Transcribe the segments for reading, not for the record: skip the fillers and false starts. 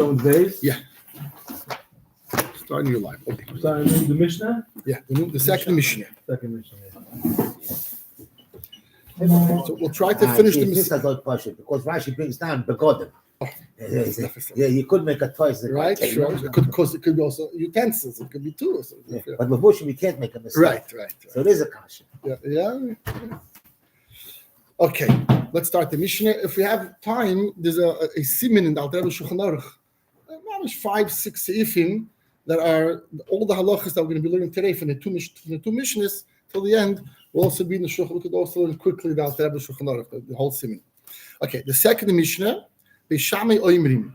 Beis? Yeah. Starting your life. Okay. Starting the Mishnah? Yeah, the second Mishnah. Second Mishnah. So we'll try to finish the Mishnah. Because Rashi brings down begodim. You could make a toys. Right, sure. It could be also utensils. It could be tools. Yeah. But with Bushim, we can't make a mistake. Right. So it is a kasha. Yeah. Okay, let's start the Mishnah. If we have time, there's a siman in the Alter Rebbe Shulchan Aruch. 5-6 seifim that are all the halachas that we're going to be learning today from the two Mishnahs till the end. Will also be in the Shulchan. We could also learn quickly the Alter Rebbe Shulchan Aruch, the whole siman. Okay, the second Mishnah. Beishamei oimrim.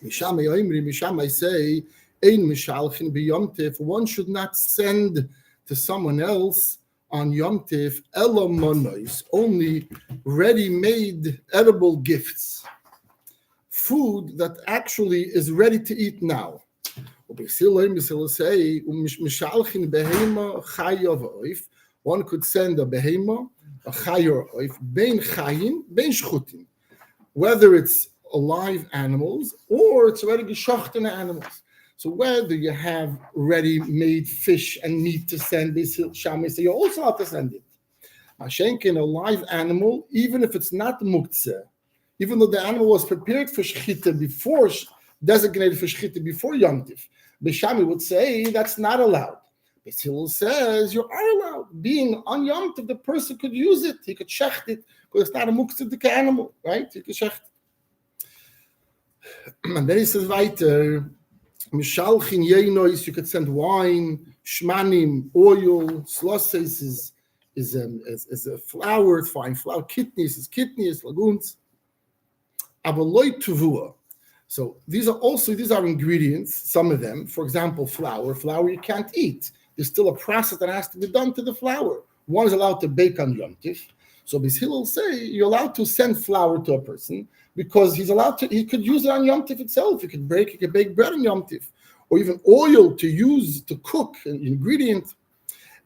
Beishamei say, ein mishalchin b'yom tif. One should not send to someone else on Yom Tif elo monois, only ready-made edible gifts, food that actually is ready to eat now. Say, one could send a behema, a chayor oif, bein chayim, bein shchutim. Whether it's alive animals or it's already geschochtene animals. So whether you have ready-made fish and meat to send, so you also have to send it. Mashenkin, a live animal, even if it's not muktzeh, even though the animal was prepared for shechita before, designated for shechita before Yom Tif, Bishami would say that's not allowed. Beis Hillel says you are allowed. Being on Yom Tif, the person could use it. He could shecht it because it's not a muktzeh animal, right? He could shecht it. And then he says weiter, Mishalchin yeinois, you could send wine, shmanim, oil, slosses is a flour, fine flour, kidneys, lagoons. Avaloi tuvua. So these are ingredients, some of them. For example, flour. Flour you can't eat. There's still a process that has to be done to the flour. One is allowed to bake on Yom Tif. So Beis Hillel say you're allowed to send flour to a person because he could use it on Yom Tif itself. He could bake bread on Yom Tif. Or even oil to use to cook an ingredient.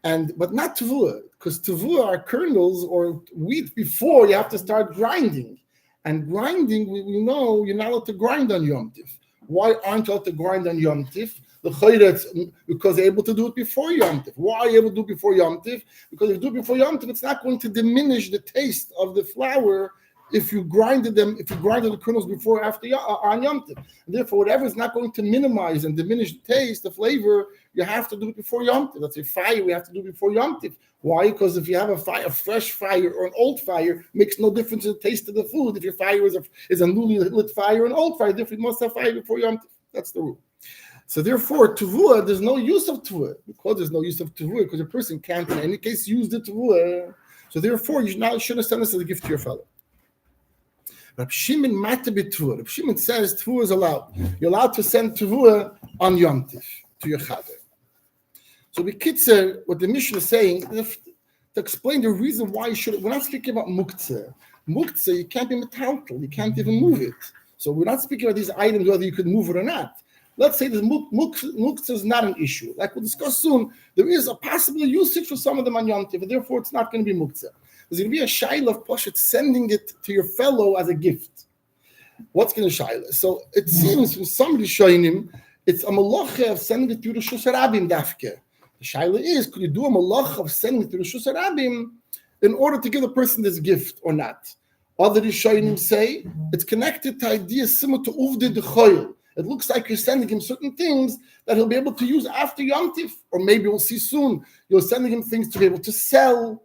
But not tavua, because tavua are kernels or wheat before you have to start grinding. And grinding, we know you're not allowed to grind on Yom Tif. Why aren't you allowed to grind on Yom Tif? Because they're able to do it before Yom Tif. Why are you able to do it before Yom Tif? Because if you do it before Yom Tif, it's not going to diminish the taste of the flour if you grinded the kernels before or after on Yom Tif. And therefore, whatever is not going to minimize and diminish the taste, the flavor, you have to do it before Yom Tif. That's a fire we have to do before Yom Tif. Why? Because if you have a fresh fire or an old fire, makes no difference in the taste of the food. If your fire is a newly lit fire or an old fire, you must have fire before Yom Tif. That's the rule. So therefore, tuvua, there's no use of tuvua. Because there's no use of tuvua, because a person can't in any case use the tuvua. So therefore, you shouldn't send this as a gift to your fellow. Rabbi Shimon matabit tuvua. Rabbi Shimon says tuvua is allowed. You're allowed to send tuvua on Yom Tif to your chaver. So B'kitzer, what the Mishnah is saying, to explain the reason why you should, we're not speaking about muktzeh. Muktzeh, you can't be metaltal, you can't even move it. So we're not speaking about these items, whether you could move it or not. Let's say that muktzeh is not an issue. Like we'll discuss soon, there is a possible usage for some of them on Yom Tif, and therefore it's not going to be muktzeh. There's going to be a shayla of Poshet sending it to your fellow as a gift. What's going to shayla? So it seems from somebody showing him, it's a malacha of sending it to the Rishus Harabim dafke. The shayla is, could you do a malacha of sending it to the Rishus Harabim in order to give the person this gift or not? Other Rishonim say it's connected to ideas similar to uvde de choil. It looks like you're sending him certain things that he'll be able to use after Yom Tif, or maybe we'll see soon. You're sending him things to be able to sell.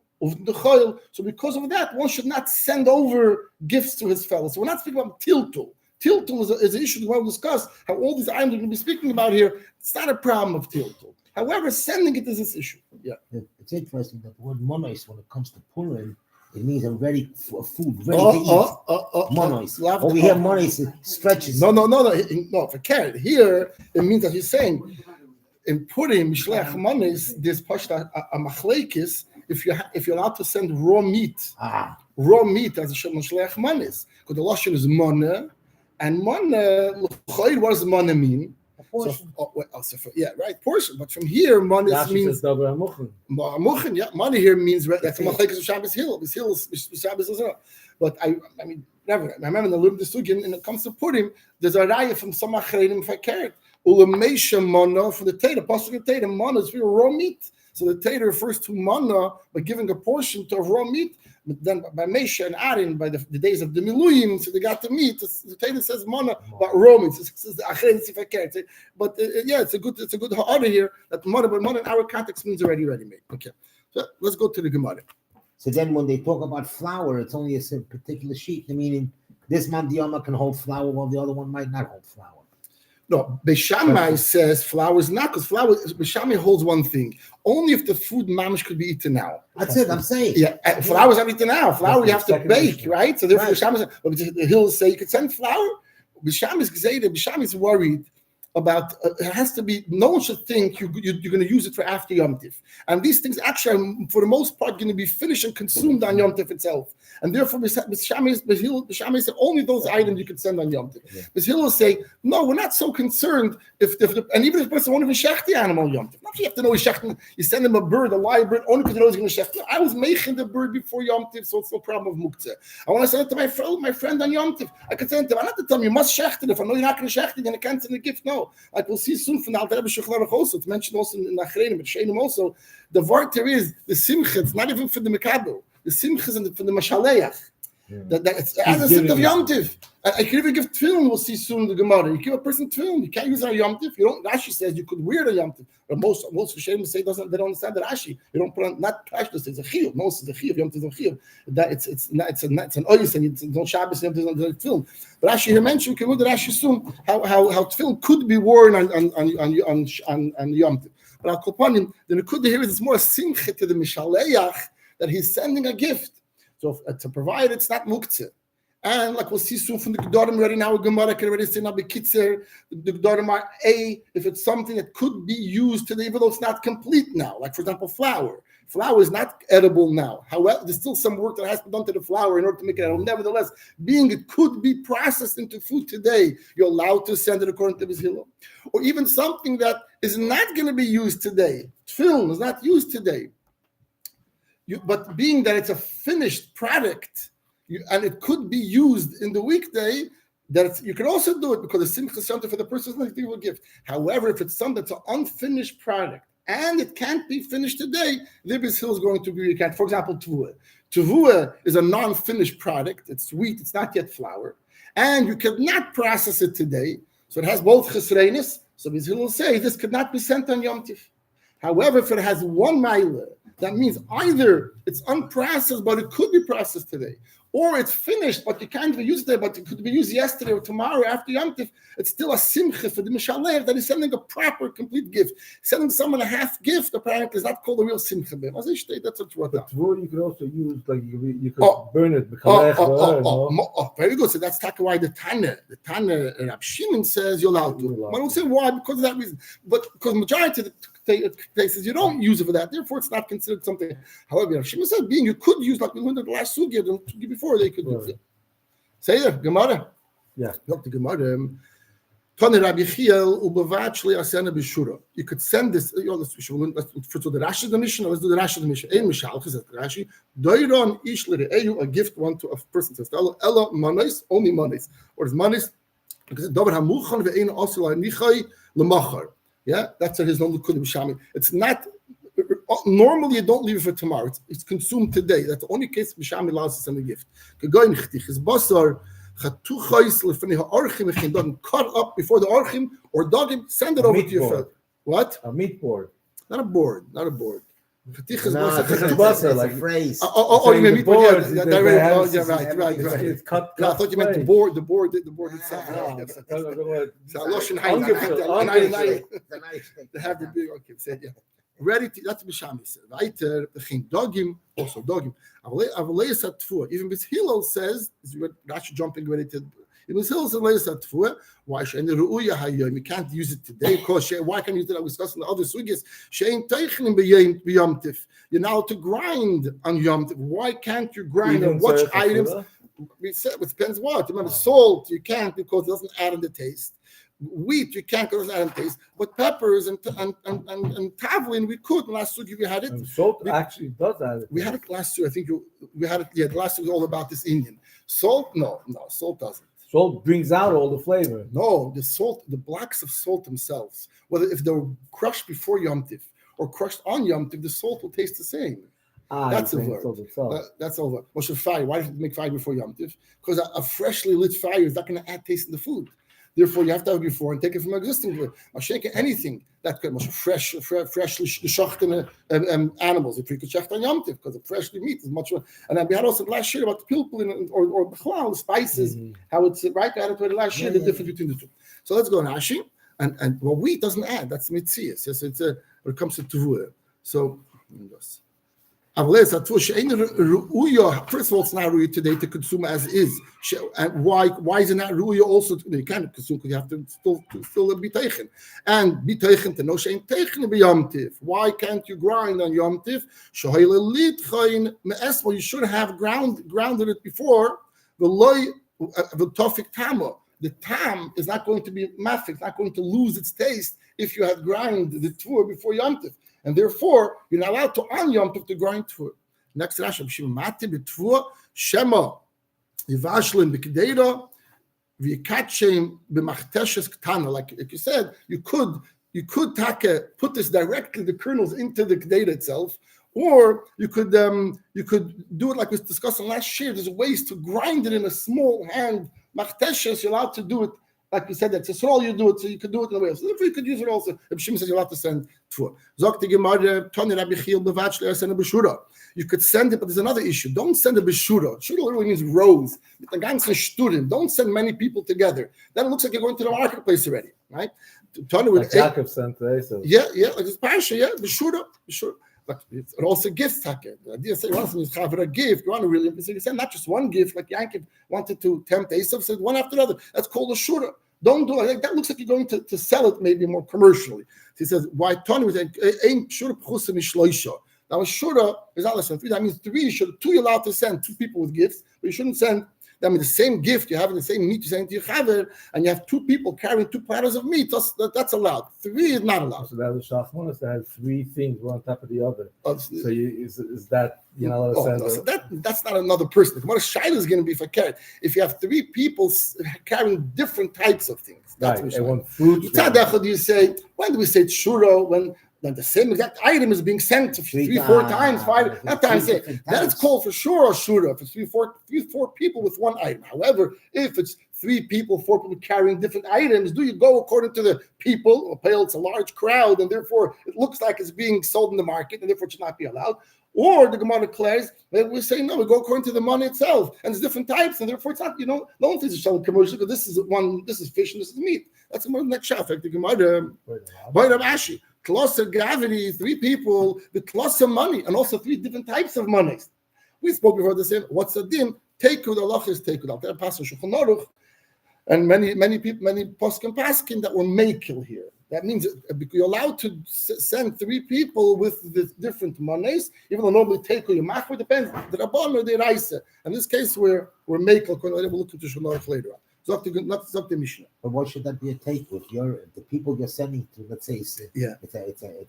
So because of that, one should not send over gifts to his fellows. So we're not speaking about tiltul. Tiltul is an issue that we'll discuss, how all these items we're going to be speaking about here, it's not a problem of tiltul. However, sending it is this issue. Yeah. It's interesting that the word monos, when it comes to Purim, it means a ready food, ready to eat. Monos. Over here, monos stretches. No. For carrot. Here, it means that he's saying, in Purim, Mishlech Monos, there's pashta a machlekes, if you're allowed to send raw meat as a Mishlech Monos. Because the lashon is mona, and mona, what does mona mean? Portion. Portion. But from here, mona means muchen. Yeah, mona here means that's a machlekes of Shabbos Hill. Shabbos Hill. But I mean, whatever. I remember in the Lum de Sugin, and it comes to Purim, there's a raya from some achreinim fakert. Ulamesha mana from the Tater, Pasuk Tater, mana is for raw meat. So the Tater refers to mana by giving a portion to raw meat. But then by Mesha and Aaron, by the days of the Miluyim, so they got the meat. The Tater says mana, but raw meat. It says the achreinim fakert. But it's a good order here that mana, but mana in our context means already made. Okay, so let's go to the Gemara. So then when they talk about flour, it's only a particular sheet, meaning this mandiyama can hold flour while the other one might not hold flour. No, Beis Shammai says flour is not, because flour, Beis Shammai holds one thing. Only if the food mamish could be eaten now. That's it, I'm saying. Yeah, flour is not eaten now. Flour you have to bake, right? So therefore Beis Shammai says, the hills say you could send flour. Beis Shammai is worried about, it has to be, no one should think you're going to use it for after Yom Tif. And these things actually are, for the most part, going to be finished and consumed on Yom Tif itself. And therefore, Beis Shammai said only those items you can send on Yom Tif. Yeah. Beis Hillel say, no, we're not so concerned and even if the person won't even shech the animal Yom Tif. Not you have to know he's shechting, you send him a bird, a live bird, only because you know he's going to shech. No, I was making the bird before Yom Tif, so it's no problem of muktzeh. I want to send it to my friend on Yom Tif. I can send it to him. I don't have to tell him, you must shecht it. If I know you're not going to shecht it, then I can't send a gift. No. Like we'll see soon from the Alter Rebbe Shulchan Aruch also. It's mentioned also in Achreinim, but Sheinim also. The word there is the simcha. It's not even for the Mekabel. The simcha is for the Mashaleach. That it's as a set of Yom Tiv. I can even give tefillin. We'll see soon in the Gemara. You give a person tefillin. You can't use it on Yom Tiv. You don't. Rashi says you could wear it on Yom Tiv. But most Sheinim say they don't understand the Rashi. You don't put on not Pashtus. It's a chiyuv. Most is a chiyuv. Yom Tiv is a chiyuv. That it's an oyus and it's don't Shabbos. Yom Tiv is not tefillin. But Rashi here mentioned, we can look at Rashi soon how tefillin could be worn on Yom Tiv. But I'll call upon him. The Nekuda here is it's more a simcha to the Mishaleach that he's sending a gift. So to provide, it's not muktzeh. And like we'll see soon from the Gedorim already now, Gemara can already say now bekitzer, the Gedorim are if it's something that could be used today, even though it's not complete now. Like for example, flour. Flour is not edible now. However, there's still some work that has to be done to the flour in order to make it edible. Nevertheless, being it could be processed into food today, you're allowed to send it according to Beis Hillel. Or even something that is not going to be used today. Film is not used today. But being that it's a finished product and it could be used in the weekday, you can also do it because the simcha is something for the person who's going to give a gift. However, if it's something that's an unfinished product and it can't be finished today, the Beis Hillel is going to be recant. For example, tevuah. Tevuah is a non-finished product. It's wheat. It's not yet flour, and you cannot process it today. So it has both chesreinis. So Beis Hillel will say this could not be sent on Yom Tif. However, if it has one mile, that means either it's unprocessed, but it could be processed today, or it's finished, but you can't even use it today, but it could be used yesterday or tomorrow after Yom Tif. It's still a simcha for the Mishaleh that is sending a proper, complete gift. Sending someone a half gift, apparently, is not called a real simcha. That's what you you could also use, like, you could burn it. Very good. So that's why the Tana, Rabbi Shimon says you're allowed to. I don't say why, because of that reason. But because majority of the places you don't use it for that, therefore it's not considered something. However, Rabbi Shimon said you could use, like we learned in the last sugya before, they could use it. Say there, Gemara. Yeah. Look, the Gemara. Tane Rabbi Chiel ubavachli asena b'shura. You could send this. Let's do the Rashi of the Mishnah. Let's do the Rashi of the Mishnah. Ein mishal chizat Rashi. Doiron ish l're'eyu, a gift one to a person says ella manis, only manis, or is manis because davar hamuchan ve'ein asla nichai lemachar. Yeah, that's his non l'kudim shami. It's not. Normally, you don't leave it for tomorrow. It's consumed today. That's the only case Bishami allows to send a gift. His basar cut up before the archim or dogim. Send it over to your friend. What? A meat board. Not a board. It's like a phrase. You mean meat board? Yeah, right. It's cut. I thought you meant the board. The board itself. They have the big. Okay, said yeah. Ready to, that's Bishami said. Weiter, dogim, also dogim. Even Beis Hillel says, Rashi jumping ready to. Beis Hillel says, why should you can't use it today? Because why can't you use it? I was discussing the other sugis. You're now to grind on Yom Tiv. Why can't you grind on which items? We said it depends what. Remember, salt you can't because it doesn't add in the taste. Wheat, you can't go to that taste, but peppers and tavlin, we could. Last week we had it. And salt actually does add it. We had it last year. I think we had it. Yeah, last year was all about this Indian. Salt, no, salt doesn't. Salt brings out all the flavor. No, the blocks of salt themselves, whether if they were crushed before Yom Tiv or crushed on Yom Tiv, the salt will taste the same. That's a word. That's over. Moshe fire. Why did you make fire before Yom Tiv? Because a freshly lit fire is not going to add taste in the food. Therefore, you have to have it before and take it from existing food. Mashake anything that could freshly geschochtene animals. If you could shecht on Yom Tiv, because the freshly meat is much more. And then we had also last year about the pilpul or the spices, how it's right. We had it last year, the difference between the two. So let's go on Rashi. And well, wheat doesn't add. That's mitzias. Yes, it's when it comes to tuvua. So. First of all, it's not ruya today to consume as is. And why is it not ruya also? You can't consume because you have to still be teichen. And be teichen to know shein teichen be Yom Tiv. Why can't you grind on Yom Tiv? You should have grounded it before. The tofik tamo. The tam is not going to be mafik, not going to lose its taste if you have ground the tvur before Yom Tiv. And therefore, you're not allowed to on Yom Tov to grind tvur. Next Rashi, Mati b'tvur shema yivashlim b'kedeira v'yikachem b'machteshes ktana. Like you said, you could put this directly the kernels into the kedeira itself, or you could do it like we discussed last year. There's ways to grind it in a small hand machteshes. You're allowed to do it. Like we said, that's a all you do it, so you could do it in a way. So if you could use it also, if Shimon says you're allowed to send tvur. You could send it, but there's another issue. Don't send a beshura. Shura literally means rows. Don't send many people together. Then it looks like you're going to the marketplace already, right? Like Yaakov sent today. So. Yeah, like this parasha, yeah, beshura. But it's also gifts. The idea is you want to have a gift. You want to really, so you send not just one gift, like Yaakov wanted to tempt Esav, said one after another. That's called a shura. Don't do it. That looks like you're going to sell it maybe more commercially. So he says, why Tony was ain't shura pchusa mishloisha. Now a shura is not less than 3. That means 2 you're allowed to send 2 people with gifts, but you shouldn't send. I mean, the same gift you have in the same meat you send to your chaver, and you have 2 people carrying 2 platters of meat. That's allowed. 3 is not allowed. So that was shachmonas to have 3 things one on top of the other. So is that that's not another person. The Gemara Shaila is going to be for carrot. If you have 3 people carrying different types of things, that's right. What They want fruits. You say, when do we say shura? When the same exact item is being sent 3, 4 times, 5. That time say that it's called for sure or shura. If it's 3, 4 people with one item. However, if it's 3 people, 4 people carrying different items, do you go according to the people? It's a large crowd, and therefore it looks like it's being sold in the market, and therefore it should not be allowed. Or the Gemara declares that we say no, we go according to the money itself, and there's different types, and therefore it's not. No one thinks it's selling commercial because this is fish and this is meat. That's the next shafak. The Gemara, Ashi, closer gravity, 3 people, the closer money, and also 3 different types of monies. We spoke before the same. What's the din? Tekud Allah is tekud. I'll tell Pastor Shulchan Aruch, and many people, many poskim paskin that were makel here. That means you're allowed to send 3 people with the different monies, even though normally tekud yamachor depends the rabban or the raisa. In this case, we're makel. We'll look into Shulchan Aruch later on. Not the Mishnah. But why should that be a take with the people you're sending to? Let's say it's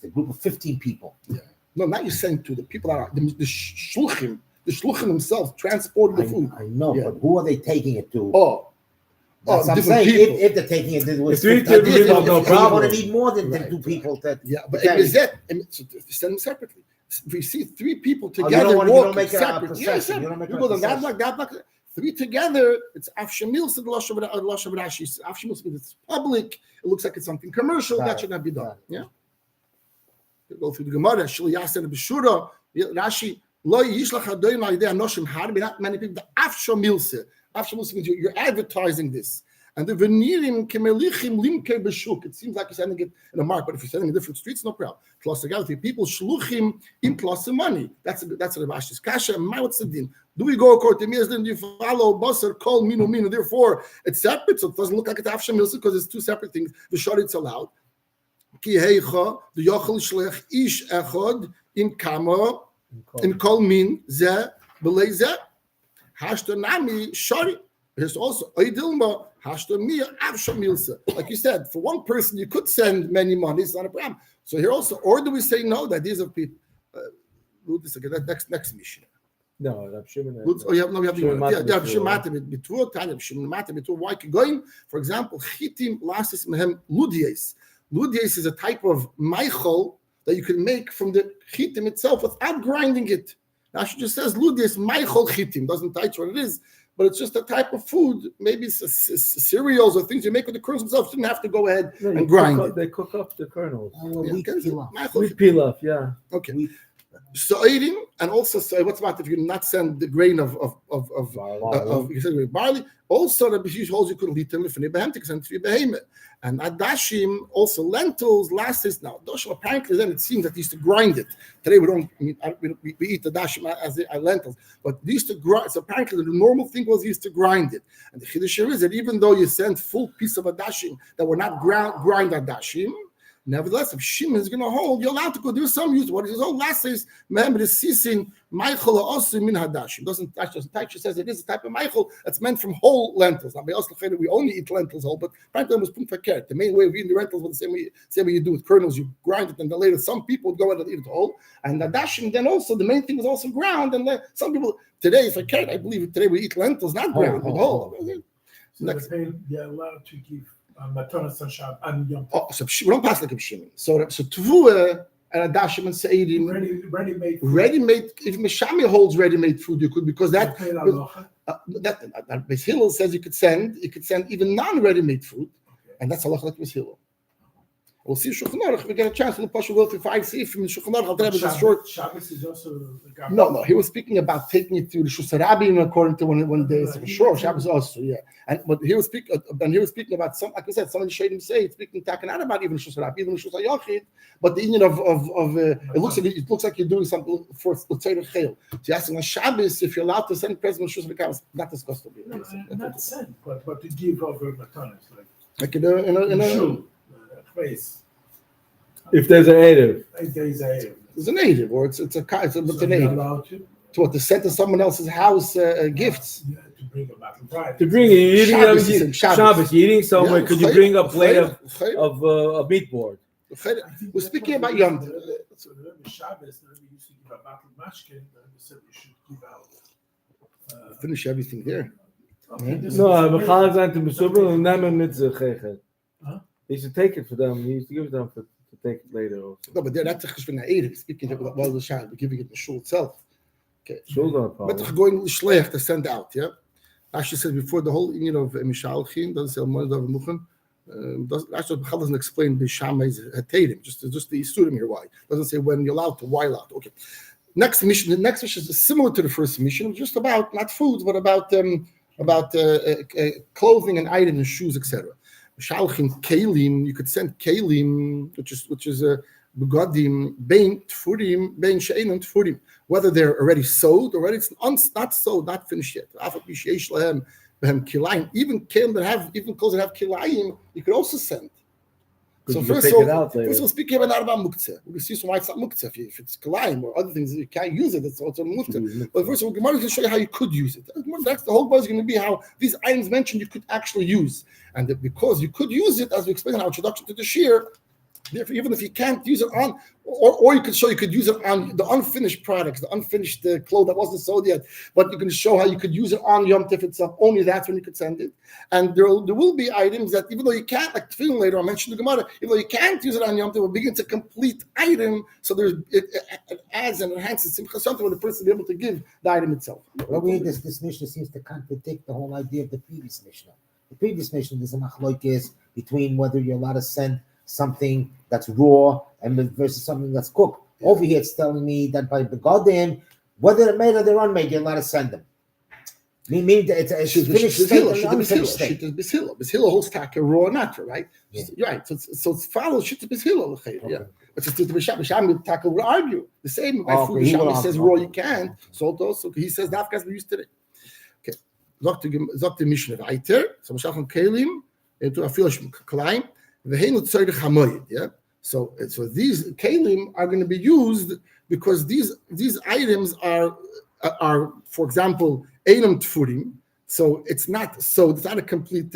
a group of 15 people. Yeah. No, not you sending to the people that are the shluchim. The shluchim themselves transporting the food. I know, but who are they taking it to? That's what I'm saying. If they're taking it, with 3 people, no problem. You want to need more than 2 people. But send them separately. If you see 3 people together walking separate, you go to that block. 3 together, it's afshamil said Lashon Rashi. Afshamil means it's public. It looks like it's something commercial. That should not be done. Yeah. Go through the Gemara. Shliyasen b'shura. Rashi lo yishlach hadoyin la'idei anoshim harbi. Not many people. The afshamil means you're advertising this. And the venirim kemelichim limke b'shuk. It seems like you're sending it in a market, but if you're sending in different streets, no problem. Plus together, people shluchim in plus of money. That's the Rashi's kasha. What's the din? Do we go according to Mizdin? Do you follow basar kol minu? Therefore, it's separate, so it doesn't look like it's afsham milsa because it's 2 separate things. The sharit's allowed. Ki heicha the yochel shlech ish echad in kama in kol min ze belei ze hashtanami shari. There's also Oidilma Like you said, for one person, you could send many money. It's not a problem. So here also, or do we say no, that these are people? That next mission. No, Rab Shimon. We have why going? For example, chitim lasis mehem ludies. Ludies is a type of meichel that you can make from the chitim itself without grinding it. Now she just says ludies meichel chitim, doesn't touch what it is, but it's just a type of food. Maybe it's cereals or things you make with the kernels themselves. You didn't have to go ahead and grind it. They cook up the kernels. Wheat pilaf. Wheat pilaf, yeah. Okay. So eating, and also say what's about if you not send the grain of barley. Also, the Bishish holds you could lead them if behemoth and three behemoth. And adashim, also lentils, lasses. Now, doshim apparently then it seems that they used to grind it. Today we don't. We eat the dashim as lentils, but they used to grind. So apparently the normal thing was used to grind it. And the chiddush is that even though you send full piece of adashim that were not grind adashim. Nevertheless, if Shimon is going to hold, you're allowed to go do some use. What is all last is remember the sisin Michael also min hadashim. Doesn't touch. She says it is a type of Michael that's meant from whole lentils. Now, we only eat lentils whole, but frankly, it was put for carrot. The main way of eating the lentils was the same way you do with kernels. You grind it, and then later some people would go and eat it whole. And hadashim, then also the main thing was also ground. And some people today, if I carrot, I believe today we eat lentils, not ground, but whole. So they're allowed to give. So we don't pass like a Shimon. So Tvua and Adashim and Seidim ready-made. If Meshami holds ready-made food, you could because that Beis Hillel says you could send even non-ready-made food, and that's halacha like Beis Hillel. We'll see Shulchan Aruch. We get a chance. We'll push go through 5 seifim in Shulchan Aruch. I'll tell you this short. Shabbos is also No. He was speaking about taking it through the Shusarabim according to one day. So sure, Shabbos also, yeah. But he was speaking. About some. Like I said, some of the Shadim say it's speaking not about even Shusarabim, even Shusayachid, but the union of it looks like you're doing something for let's say the Chayil. So you're asking on Shabbos if you're allowed to send presents Shusarabim. Not discussed to be. Not send, but to give over matanas like in a place. If there's an native, there's a native, or it's a native. To what to send to someone else's house gifts. To bring a battle pride. To bring it, Shabbos, you're eating somewhere. Yeah, could you bring a plate of a meat board? We're speaking about Yom. So the Shabbos, we used to give a battle mashkin, and we said we should give out. Finish everything there. No, he should take it for them. He used to give it them to take it later also. No, but that's just for Nair. Speaking about the Shabbos, we're giving it the shul itself. Okay. Shul don't But going shleich to send out, yeah. Actually says before the whole union of Mishalchin doesn't say Almonad of Muchan. Doesn't explain the Shammai's Hatedim. Just the Isurim here. Why doesn't say when you're allowed to, why allowed. Okay. Next mission. The next mission is similar to the first mission, just about not foods, but about clothing and items and shoes, etc. Mishalchin kelim. You could send kelim, which is a begodim bein tfurim bein she'enon tfurim. Whether they're already sewed, already it's not sewed, not finished yet. Even kelim that have clothes that have kilayim, you could also send. So first of all, speaking about muktzeh, we see why it's not muktzeh. If it's kilayim or other things, you can't use it. It's also muktzeh. But first of all, Gemara is going to show you how you could use it. That's the whole point is going to be how these items mentioned you could actually use, and because you could use it, as we explained in our introduction to the shir. Therefore, even if you can't use it on, or you could show you could use it on the unfinished products, the unfinished clothes that wasn't sold yet, but you can show how you could use it on Yom Tif itself. Only that's when you could send it. And there will be items that even though you can't, like tefillin later, I mentioned the Gemara, even though you can't use it on Yom Tif, it will begin to complete item. So it adds and enhances something for the person to be able to give the item itself. Well, this Mishnah seems to contradict the whole idea of the previous Mishnah. The previous Mishnah, there's a machlokes between whether you're allowed to send something that's raw and versus something that's cooked. Over here, it's telling me that by begodim, whether they're made or they're unmade, you're allowed to send them. Meaning that it's a finished state and unfinished state. Beis Hillel holds taka raw natra, right? Yeah. Right. So it follows shit to Beis Hillel. Yeah. But it's to Bisham taka would argue the same. By food, Bisham says raw you can't. So also he says nafkas we used today. Okay. Sagt die Mishnah weiter. So Mashachon Kelim into a fish klein. Yeah. So these kelim are going to be used because these items are for example einam tfurim. So it's not a complete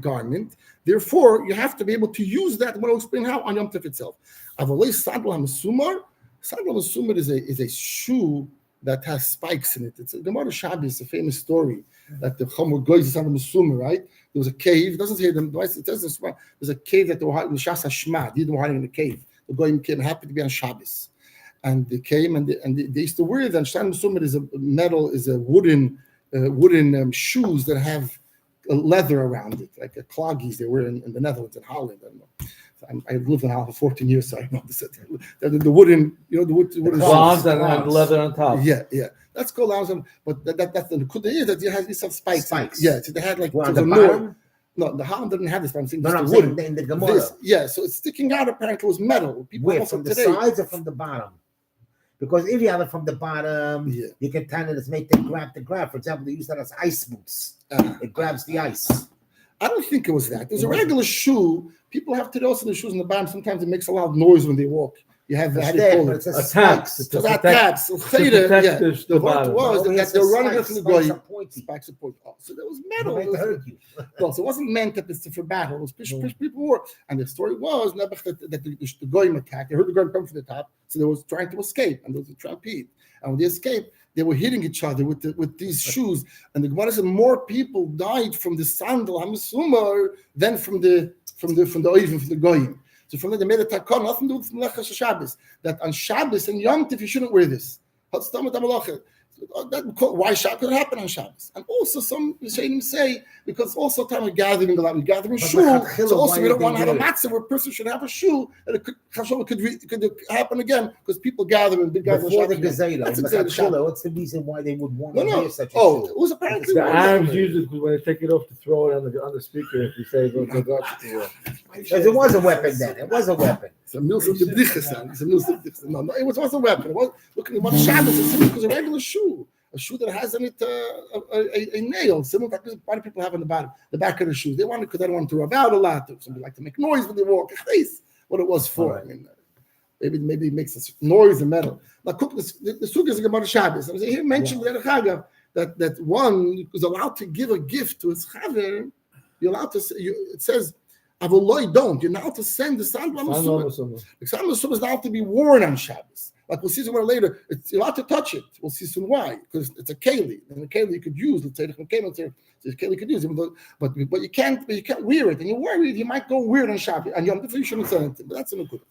garment. Therefore, you have to be able to use that. I'm going to explain how on Yom Tov itself. Avalei Sadal HaMesumar. Sadal HaMesumar is a shoe that has spikes in it. It's a Gemara Shabbos, a famous story that the Chomor Goyz is on the Mesumah, right? There was a cave. It doesn't say them. It doesn't. There's a cave that they were hiding. Shas Hashma. They were hiding in the cave. The Goyim came, happened to be on Shabbos, and they came and they used to wear them. Shas Mesumah is a metal, is a wooden shoes that have leather around it, like a cloggies they wear in the Netherlands and Holland. I don't know. I've lived in Holland for 14 years, so I know this. The wooden, the wooden clogs and leather on top. Yeah. That's called Lamsam, but that's the good thing is that you have these spikes. Yeah, so they had like on the bottom. No, the Holland didn't have this, but I'm saying I'm wood. saying in the Gemara. So it's sticking out. Apparently, it was metal. Where, from the sides or from the bottom? Because if you have it from the bottom, you can kind of make them grab the grab. For example, they use that as ice boots. It grabs the ice. I don't think it was that. There's a regular shoe. People have today also the shoes on the bottom. Sometimes it makes a loud noise when they walk. You have how do you call it? A tax. To protect the bottom was that they're running from the goy. Spikes are pointy. So there was metal. So it wasn't meant that it's for battle. It was push people were. And the story was that the goyim attacked. They heard the goyim come from the top, so they was trying to escape, and there was a trampede. And when they escaped, they were hitting each other with these shoes. And the Gemara said more people died from the sandal HaMesumar than from the oivim, from the goyim. So from that they made a takon, nothing to do with Melechas Shabbos. That on Shabbos and Yom Tov you shouldn't wear this. Why could it happen on Shabbos? And also some Rishonim say because also time of gathering a lot, we gather in shul. So also we don't want to have a matzah where a person should have a shoe, and it could happen again because people gather and big gather. Before the Gezeilah, what's the reason why they would want to wear such a shoe? It was apparently the Arabs use it when they take it off to throw it on the speaker. If you say because it was a weapon then. It was a weapon. It's a milsim de briches. No, it was a weapon. It was looking at what Shabbos is simply because a regular shoe. A shoe that has in it a nail, similar to what do people have on the back of the shoes. They want it because they don't want to rub out a lot. Somebody like to make noise when they walk. That's what it was for. Right. I mean, maybe it makes a noise in metal. Now, the sukkah is about Shabbos. And he mentioned that one was allowed to give a gift to his chaver. You're allowed to. It says, "Avoloi don't." You're allowed to send the sandal HaMesumah. The sandal HaMesumah is allowed to be worn on Shabbos. Like we'll see somewhere later, you're allowed to touch it. We'll see soon why, because it's a keli, and a keli you could use. Let's say the keli you could use, but you can't wear it, and you wear it, you might go weird on Shabbat, and Yom Tov you shouldn't send it. But that's a good.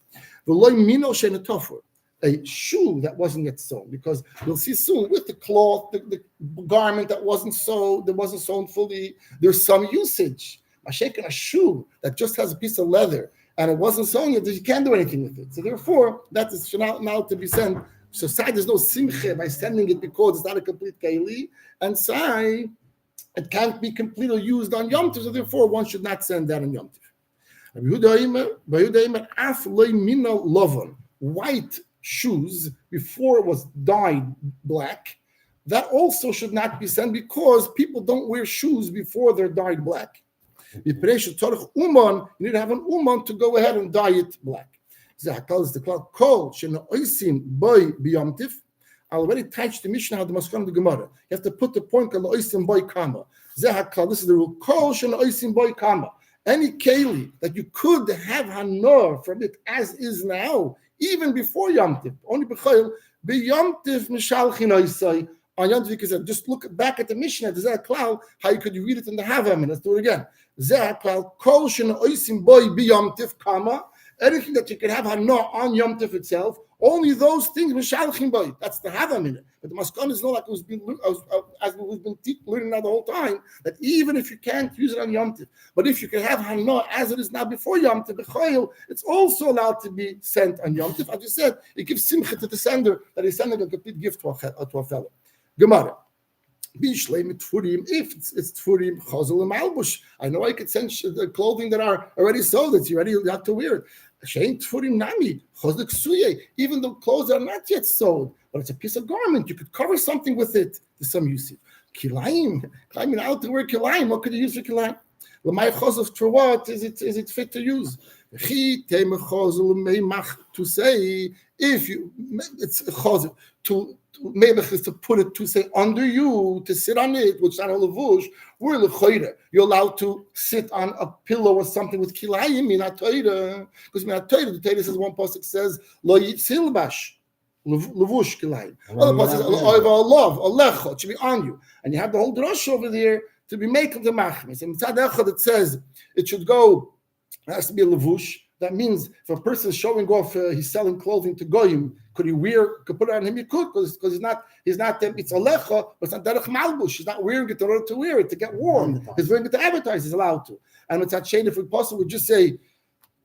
The loy mino shenatofer, a shoe that wasn't yet sewn, because we'll see soon with the cloth, the garment that wasn't sewn fully. There's some usage. A shaking a shoe that just has a piece of leather. And it wasn't sewn yet, you can't do anything with it. So therefore, that is now to be sent. So side there's no simche by sending it because it's not a complete kaili. And side, it can't be completely used on Yom Tov. So therefore, one should not send that on Yom Tov. White shoes before it was dyed black, that also should not be sent because people don't wear shoes before they're dyed black. You need to have an uman to go ahead and dye it black. I already touched the Mishnah how the Maskon of the Gemara. You have to put the point on the oisim boy kama. This is the rule. Any keli that you could have hanor from it as is now, even before Yom Tiv, only b'chayil b'Yom Tiv mishalchin oisai. On Yom Tiv, just look back at the Mishnah. There's that cloud. How could you read it in the Havam? Let's do it again. Anything that you can have on Yom Tov itself, only those things that's the Havam in it. But the Maskon is not like as we've been learning now the whole time, that even if you can't use it on Yom Tov, but if you can have Hana as it is now before Yom Tov, it's also allowed to be sent on Yom Tov. As you said, it gives simcha to the sender that he's sending a complete gift to a fellow. Gemara. If it's tfurim, chazel and malbush. I know I could send the clothing that are already sold. It's already you have to wear it. Shein tfurim nami chazel ksuye. Even though clothes are not yet sold, but it's a piece of garment. You could cover something with it to some usage. Kilayim, out to wear kilayim. What could you use for kilayim? L'may chazel for what is it fit to use? To say if you, it's chazir to melech is to put it to say under you, to sit on it, which is not a levush. We're lechoyre. You're allowed to sit on a pillow or something with kilayim minat toyre, because minat toyre, the Torah says one pasuk says lo yitzil bash. Levush kilayim. Other pasuk says love, alecha, it should be on you, and you have the whole drush over there to be making the machmis. And mitzad echad it says it should go. It has to be a levush. That means if a person is showing off, he's selling clothing to goyim. Could put it on him? He could, because it's not. It's alecha, but it's not derech malbush. He's not wearing it in order to wear it to get warm. He's wearing it to advertise. He's allowed to. And it's that shade. If we possible, would just say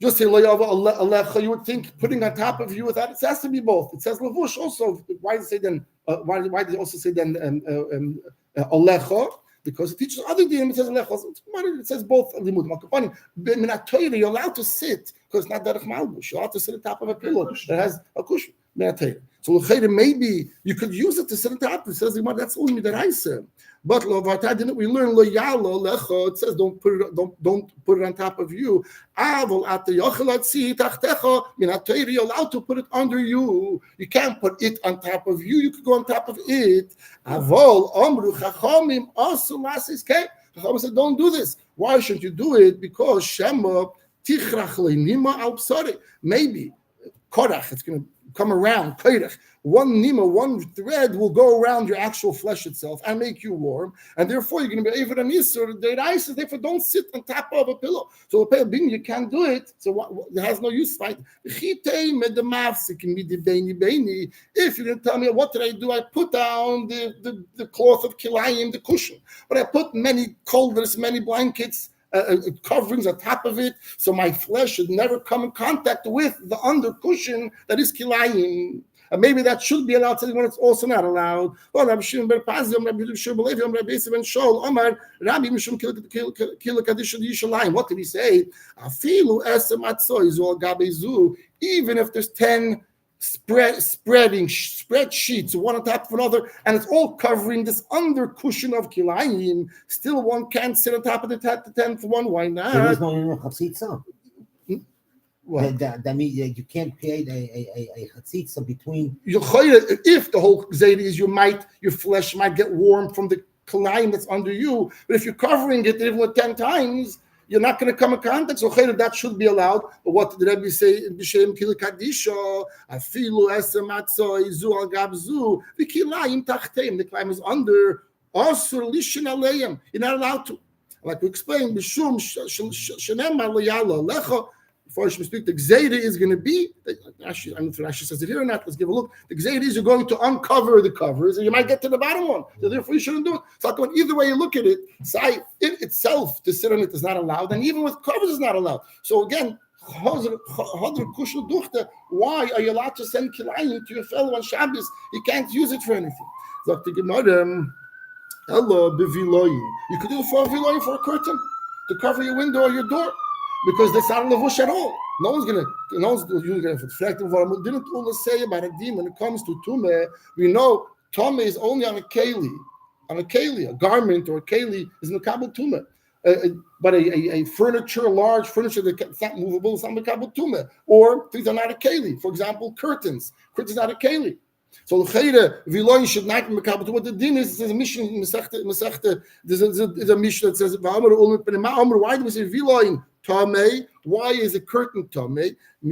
loyava alecha. You would think putting on top of you with that. It has to be both. It says levush also. Why does it say then? Why did it also say then alecha? Because it teaches other dinim, it says lechos. It says both limud. You're allowed to sit because it's not derech malbush. You're allowed to sit on top of a pillow that has a cushion. So maybe you could use it to sit on top. It says that's only that I said. But we learn lo yalo lecho. It says don't put it on top of you. You're allowed to put it under you. You can't put it on top of you. You could go on top of it. Chacham said, don't do this. Why shouldn't you do it? Because Shema tichrach le'nima al psari. Maybe korach, it's going to come around. One nima, one thread will go around your actual flesh itself and make you warm, and therefore you're going to be able to nisur. The ice is therefore don't sit on top of a pillow. So being you can't do it. So it has no use. Right? If you're going to tell me what did I do, I put down the cloth of kilayim, the cushion, but I put many colders, many blankets. Coverings on top of it, so my flesh should never come in contact with the under cushion that is kilayim. And maybe that should be allowed when it's also not allowed. Well, Rabbi Shimon ben Pazim, Rabbi Yishur Belevi, Rabbi Beitza ben Shol, Omar, Rabbi Mishum Kila Kaddish Yishalayim. What did he say? Afilu esem atzoy zu al gabe zu. Even if there's 10 spread sheets, one on top of another, and it's all covering this under cushion of kilayim, still one can't sit on top of the 10th one. Why not? There is no chatzitza. What? That means you can't create a chatzitza between. If the whole gzeira is your flesh might get warm from the kilayim that's under you, but if you're covering it even with 10 times, you're not going to come in contact. So that should be allowed. But what did the Rebbe say in B'Shem Kili Kadisha? Afilu esem atzoy zu al gab zu. The kilayim tachteim. The kilayim is under. Asur lishin aleim. You're not allowed to. Like we explained, B'Shum shenem alayala lecha. Before we speak, the gzeira is going to be. I don't know if Rashi says it here or not. Let's give a look. The gzeira is you're going to uncover the covers, and you might get to the bottom one. So therefore, you shouldn't do it. So either way you look at it, it itself to sit on it is not allowed, and even with covers is not allowed. So again, why are you allowed to send kilayim to your fellow on Shabbos? You can't use it for anything. So the Gemara, hello, beviloyim. You could do it for a viloyim, for a curtain to cover your window or your door. Because that's not levush at all. No one's gonna reflect on what didn't Allah say about a demon when it comes to tumah. We know tumah is only on a keli, a garment or a keli is mekabel tumah. But a furniture, large furniture that's not movable, is not mekabel tumah. Or things are not a keli. For example, curtains. Curtains are not a keli. So the viloin should not be mekabel. What the din is, there's a mission in Masechta. There's a mission that says, why do we say viloin? Why is a curtain tamei? The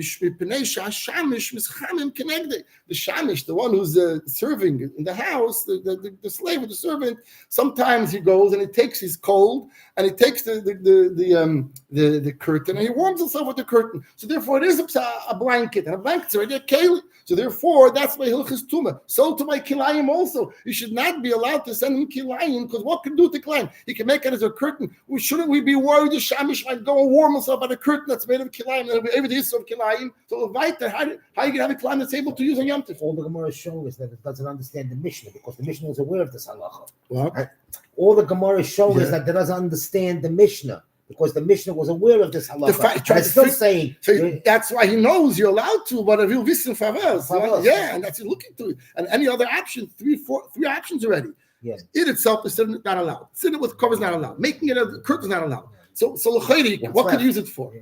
shamish, the one who's serving in the house, the slave or the servant, sometimes he goes and he takes his cold and he takes the curtain and he warms himself with the curtain. So therefore, it is a blanket, and a blanket's already a keli. So therefore, that's my hilchis tumah. So to my kilayim also, you should not be allowed to send him kilayim, because what can do to kilayim? He can make it as a curtain. Shouldn't we be worried the shamish might go and warm himself by the curtain that's made of kilayim, and it'll be every day of kilayim? So how you can have a kilayim that's able to use on Yom Tov? All the Gemara is showing is that it doesn't understand the Mishnah, because the Mishnah is aware of this halacha. What? All the Gemara is showing is that it doesn't understand the Mishnah, because the Mishnah was aware of this halacha. It's still saying. So that's why he knows you're allowed to, but if you wissen favels, yeah, and that's looking to it. And any other option, three options already. Yeah. It itself is not allowed. Sitting with covers not allowed. Making it a curtain is not allowed. So what could you use it for?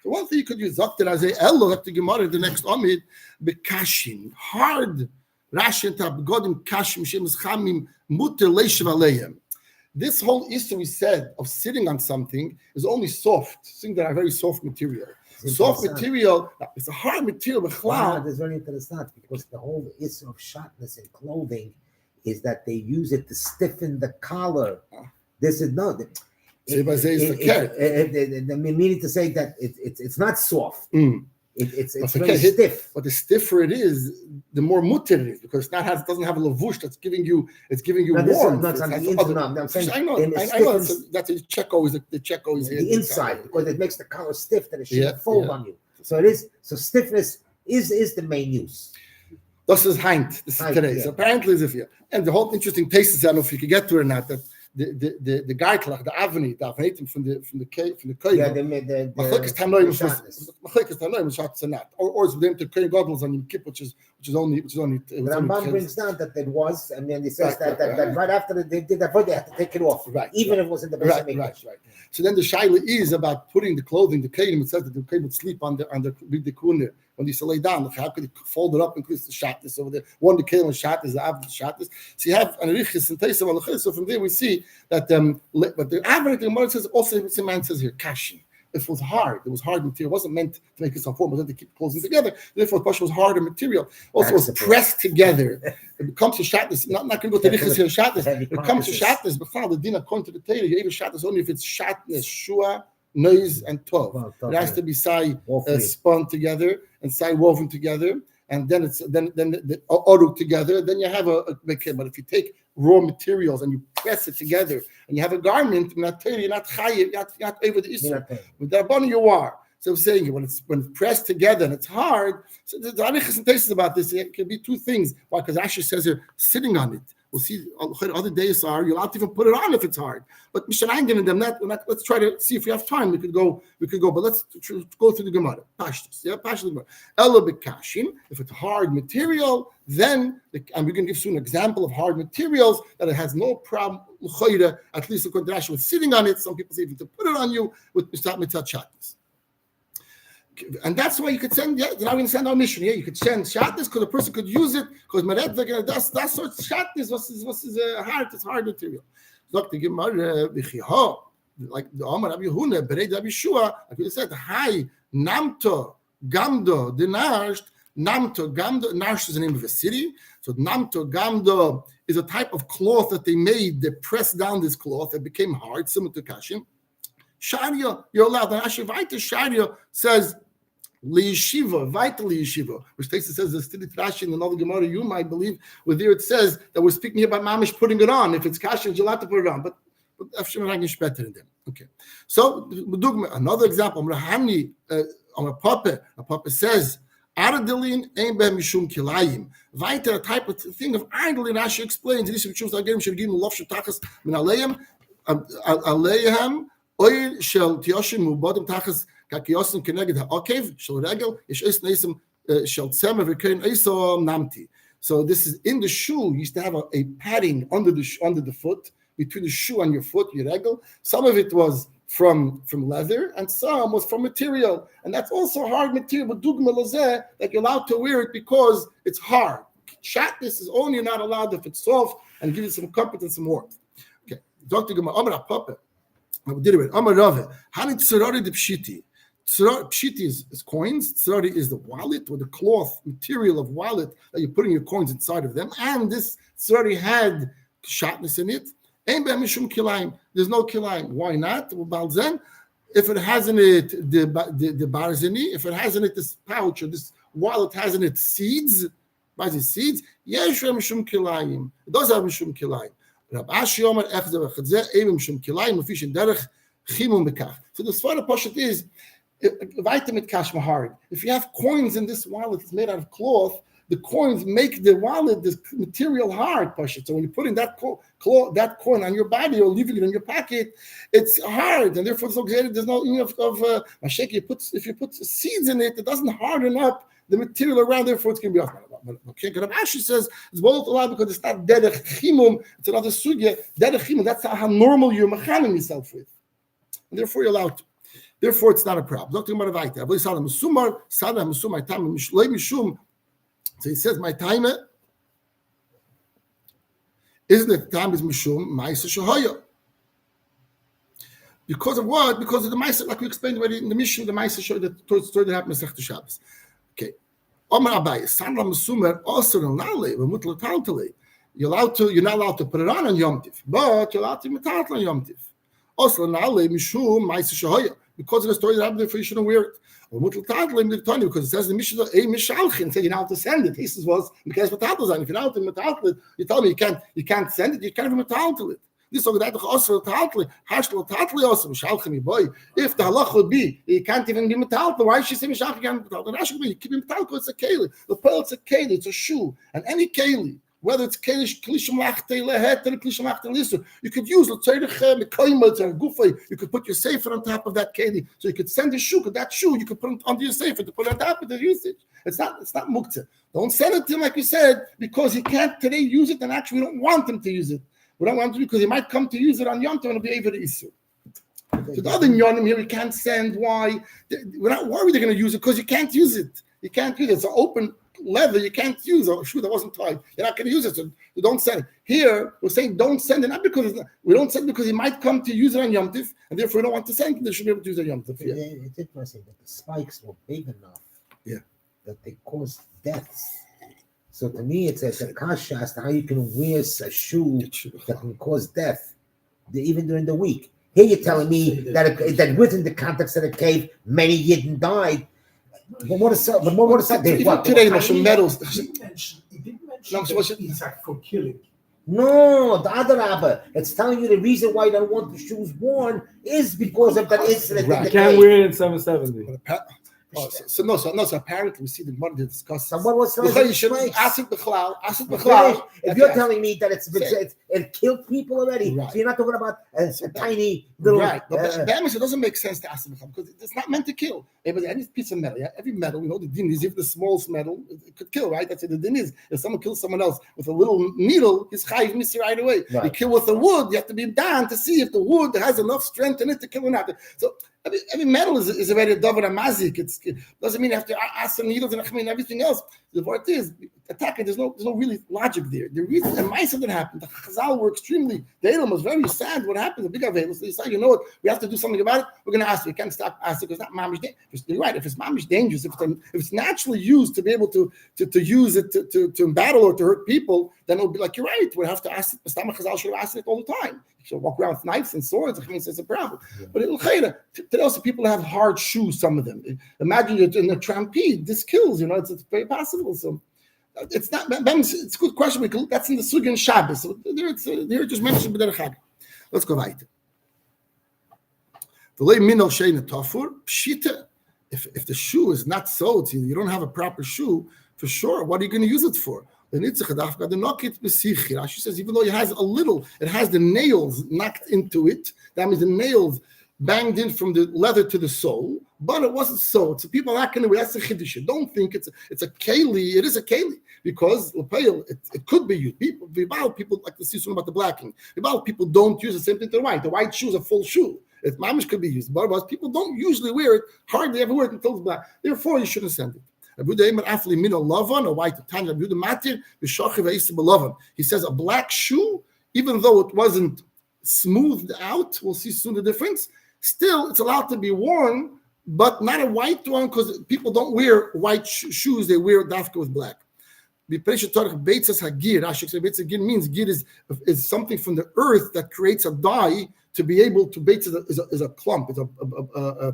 So one thing you could use Zakter as a Elo at the Gemara, the next Amid, Bekashin, hard, Rashin Tab Godim Kashim Shemus Chamim Mutter Leishav Aleim. This whole issue we said of sitting on something is only soft, things that are very soft material. Soft material, it's a hard material. It's very interesting because the whole issue of shatness in clothing is that they use it to stiffen the collar. This is no. Meaning to say that it's not soft. It's very stiff. But the stiffer it is, the more mutter it is, because it doesn't have a lavush that's giving you warmth. I'm saying I know. That's the check always. The check always the inside because it makes the collar stiff that it shouldn't fold on you. So it is. So stiffness is the main use. This is Heint. This is today. So apparently, and the whole interesting taste is, I don't know if you could get to it or not, that the Geitlach, the Avni from the Kohen. Yeah, the or it's them to Kohen Godels on Yom Kippur, which is only. The Rambam brings down that it was, and then he says that right after they did that, they had to take it off, even if it was in the base. Right. So then the shaila is about putting the clothing. The Kohen, it says that the Kohen would sleep on the big kuna when he used to lay down. How could he fold it up and place the shatnez over there? One the Kohen shatnez, the Avni shatnez. So you have an riches and taste of alachis. So from there we see that but the average the Gemara says also the man says here kashin. It was hard. It was hard material. It wasn't meant to make it some form. It was meant to keep clothing together. Therefore, the was harder material. Also, it was pressed together. It comes to shatnez. Not going to go to riches here shatnez. It comes to shatnez. But the din according to the Torah, you even shatnez only if it's shatnez, shua, noise, and tov. It has to be spun together and woven together, and then it's then the oruk together. Then you have a make. But if you take raw materials and you press it together and you have a garment, you're not chayiv, you're not over the issue. With the abana you are. So I'm saying when it's pressed together and it's hard. So the arichas and tastes about this. It can be two things. Why? Because Rashi says here sitting on it. We'll see other days are you're allowed to even put it on if it's hard. But Mishnayim them that let's try to see if we have time. We could go, but let's go through the Gemara. Pashtus, Pashtus Gemara. Elo bekashin. If it's hard material, then and we're going to give soon an example of hard materials that it has no problem. At least according to Rashi, with sitting on it. Some people say even to put it on you with mitzat shatnez. And that's why you could send. Now we're going to send our mission. You could send shatnez because a person could use it because that sort of shatnez was hard. It's hard material. Like the Gemara, like the Amar Rabbi Yehuna, Berei Rabbi Shua, like we said, Hi Namto Gamdo Dinasht. Namto Gamdo. Narsht is the name of a city. So Namto Gamdo is a type of cloth that they made. They pressed down this cloth. It became hard, similar to kashim. Sharia, you're allowed. And Ashivayta Sharia says. Liyeshiva, vital Liyeshiva, which takes it says the Stidit Rashi in another Gemara, you might believe, where there it says that we're speaking here about Mamish putting it on. If it's Kashin, you're allowed to put it on. But Afshim better than them. Okay. So another example, Rahani on a puppet says, Aradilin ein beh mishum kilayim. Weiter, a type of thing of idling, Rashi explains, this is Mishum Zagim shel gim lof shetachas min aleihem oil shel tiyoshin mubodim tachas kakiyosim keneged ha'okev shel regel ish es neisim shel tzemer v'kein eisom namti. So this is in the shoe. You used to have a padding under the foot, between the shoe and your foot, your regel. Some of it was from leather, and some was from material, and that's also hard material. But dugma lozeh, that you're allowed to wear it because it's hard. Shatnez is only not allowed if it's soft and give you some comfort and some warmth. Okay, Dr. Gama Amar Papa. Did it. Amar Rave. Hani tzarari de pshiti. Pshiti is coins. Tzarari is the wallet or the cloth material of wallet that you're putting your coins inside of them. And this tzarari had shatnez in it. Ein beh mishum kilayim. There's no kilayim. Why not? If it has in it the barzini, if it has in it this pouch or this wallet has in it seeds, yesh mishum kilayim. It does have mishum kilayim. Rabbi Ashi Omer echze v'chadze evim mishum kilayim ufish in derech chimum bekach. So the Sfara Poshet is vitamin kashma hard. If you have coins in this wallet, it's made out of cloth. The coins make the wallet, this material hard, Pashat. So when you're putting that coin on your body or leaving it in your pocket, it's hard, and therefore there's no of mashake. If you put seeds in it, it doesn't harden up the material around. Therefore, it's going to be off. Okay, Rabbi Ashi says it's both allowed because it's not derech chimum. It's another sugya. Derech chimum. That's how normal you're machanim yourself with, and therefore you're allowed to. Therefore, it's not a problem. Not talking about a vaita. So he says, my time isn't it the time is mishum ma'aser shehoya. Because of what? Because of the ma'aser, like we explained already in the mission, the ma'aser show the story that happened in Masechta Shabbos. Okay. Omar Abaye, Sandra Musumer also in Nale, Mutal Tantale. You're not allowed to put it on Yom Tiv, but you're allowed to metal on Yom Tiv. Also Nale, Mishum, Ma'aser shehoya. Because of the story that happened, therefore you shouldn't wear it. Because it says the Mishnah, a Mishalchin said you're not allowed to send it. He says, well, because metal on. If you're not allowed to metal it, you tell me you can't send it, you can't even metal it. This is that also tatli, hashlo tatli also mishalchim boy. If the halach would be you can't even be metal, why should she say mishalchim can't metal? The Rashi be keep metal because it's a keli. The pearl it's a keli, it's a shoe, and any keli, whether it's keli klishim lachte lehet or klishim lachte lisu, you could use l'tzayich mekoyimot or gufay. You could put your sefer on top of that keli, so you could send a shoe. That shoe you could put it under your sefer to put on top of the usage. It's not muktzah. Don't send it to him like we said because he can't today use it, and actually we don't want him to use it. We don't want to because he might come to use it on Yom Tov and it'll be able to issue. So the other Yonim here we can't send. Why? We're not worried they're going to use it because you can't use it. You can't use it. It's an open leather. You can't use a shoe that wasn't tied. You're not going to use it, so you don't send it. Here we're saying don't send it, not because we don't send it because he might come to use it on Yom Tov, and therefore we don't want to send it. They should be able to use it on Yom Tov. Yeah. It's interesting that the spikes were big enough that they caused deaths. So to me, it's a kasha as to how you can wear a shoe that can cause death, even during the week. Here you're telling me that within the context of the cave, many Yidden died. But what is that? Even today, metals. He didn't mention Isaac for killing. No, the other Abba. It's telling you the reason why they don't want the shoes worn is because of that incident. Right. You can't wear it in 770. So apparently we see the mother discuss. So what was if you're telling me that it killed people already, right. So you're not talking about a tiny little. Right, but it doesn't make sense to ask because it's not meant to kill. Any piece of metal, every metal, the din is if the smallest metal it could kill, right? That's what the din is. If someone kills someone else with a little needle, his chayiv missi right away. Right. You kill with the wood, you have to be down to see if the wood has enough strength in it to kill or not. So every metal is already a davar mazik. It doesn't mean you have to ask some needles and everything else. The word is attacking. There's no really logic there. The reason and Ma'aser that happened, the Chazal were extremely. The Elam was very sad. What happened? The big avail. So they said, you know what? We have to do something about it. We're going to ask you. We can't stop asking because it's not mamish. You're right. If it's mamish dangerous, if it's naturally used to be able to use it to battle or to hurt people, then it'll be like you're right. We have to ask it. The Chazal should have asked it all the time. You should walk around with knives and swords. I mean, it's a problem. Yeah. But today also people have hard shoes. Some of them. Imagine you're in a trampede. This kills. It's very possible. So. It's not. It's a good question. That's in the Sugan Shabbos. So there just mentioned B'derech Chag. Let's go right. The lay minol sheina tafur pshita. If the shoe is not sewed, you don't have a proper shoe for sure. What are you going to use it for? The nitzach dafka the nokit b'sichi. Rashi says even though it has the nails knocked into it. That means the nails banged in from the leather to the sole, but it wasn't sewed. So people are not going to. That's the chiddush. Don't think it's a keli. It is a keli because it could be used. People like to see something about the blacking. People don't use the same thing to the white. The white shoe is a full shoe. It mamish could be used, but people don't usually wear it. Hardly ever wear it until it's black. Therefore, you shouldn't send it. He says a black shoe, even though it wasn't smoothed out, we'll see soon the difference. Still, it's allowed to be worn, but not a white one because people don't wear white shoes. They wear dafka with black. Beitza hagir. Beitza hagir means gir is something from the earth that creates a dye to be able to. Beitza is a clump. It's a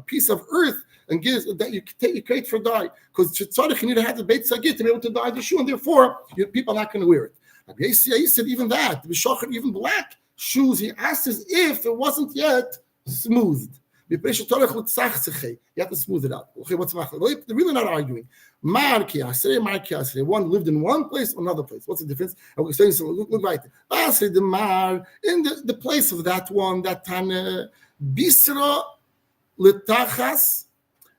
piece of earth and gives that you create for dye. Because you need to have the beitza hagir to be able to dye the shoe, and therefore people are not going to wear it. He said even that even black shoes. He asked us if it wasn't yet smoothed. You have to smooth it out. They're really not arguing. One lived in one place or another place. What's the difference? I will explain. So look right. In the place of that one, that Tana, Bisra Letachas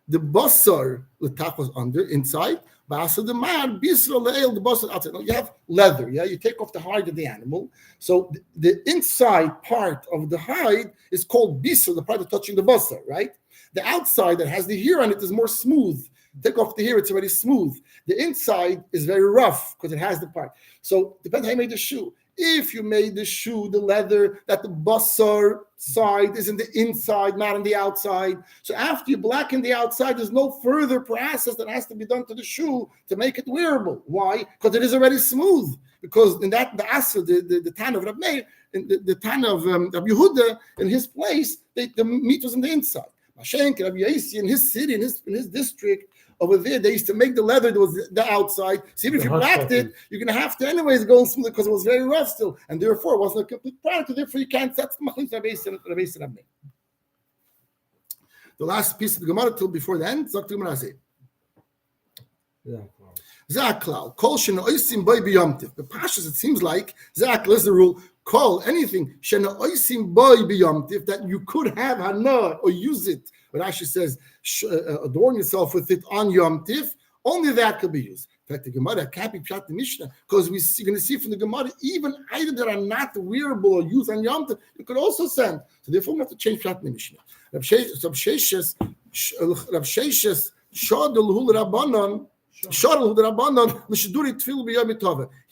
the basar l'tach was under inside. Ba'asa the man bisra le'el the basar outside. No, you have leather. Yeah, you take off the hide of the animal. So the inside part of the hide is called bisra, the part that's touching the basar, right? The outside that has the hair on it is more smooth. Take off the hair, it's already smooth. The inside is very rough because it has the part. So depends how you made the shoe. If you made the shoe, the leather, that the basar side is in the inside, not on the outside. So after you blacken the outside, there's no further process that has to be done to the shoe to make it wearable. Why? Because it is already smooth. Because in that, the Asr, the Tan of Rabbi Meir, the Tan of Rabbi Yehuda, in his place, the meat was in the inside. Mashenk, Rabbi Yossi, in his city, in his district, over there, they used to make the leather that was the outside. So even if you blacked it, you're going to have to anyways go smooth because it was very rough still. And therefore, it wasn't a complete product. Therefore, you can't set the machlokes Rabbi Meir. The last piece of the Gemara till before the end, Zok Gemara say. Zaklau, Kol Shena Oisim Boy B'Yomtiv. The Pashas, it seems like, Zaklau is the rule, call anything, Shena Oisim Boy B'Yomtiv, that you could have Hana or use it. But Rashi says, adorn yourself with it on Yom Tif, only that could be used. In fact, the Gemara can't be pshat the Mishnah, because we're going to see from the Gemara, even items that are not wearable or used on Yom Tif, you could also send. So therefore, we have to change pshat the Mishnah. Rav Sheshes, Shadul Hul Rabbanon, he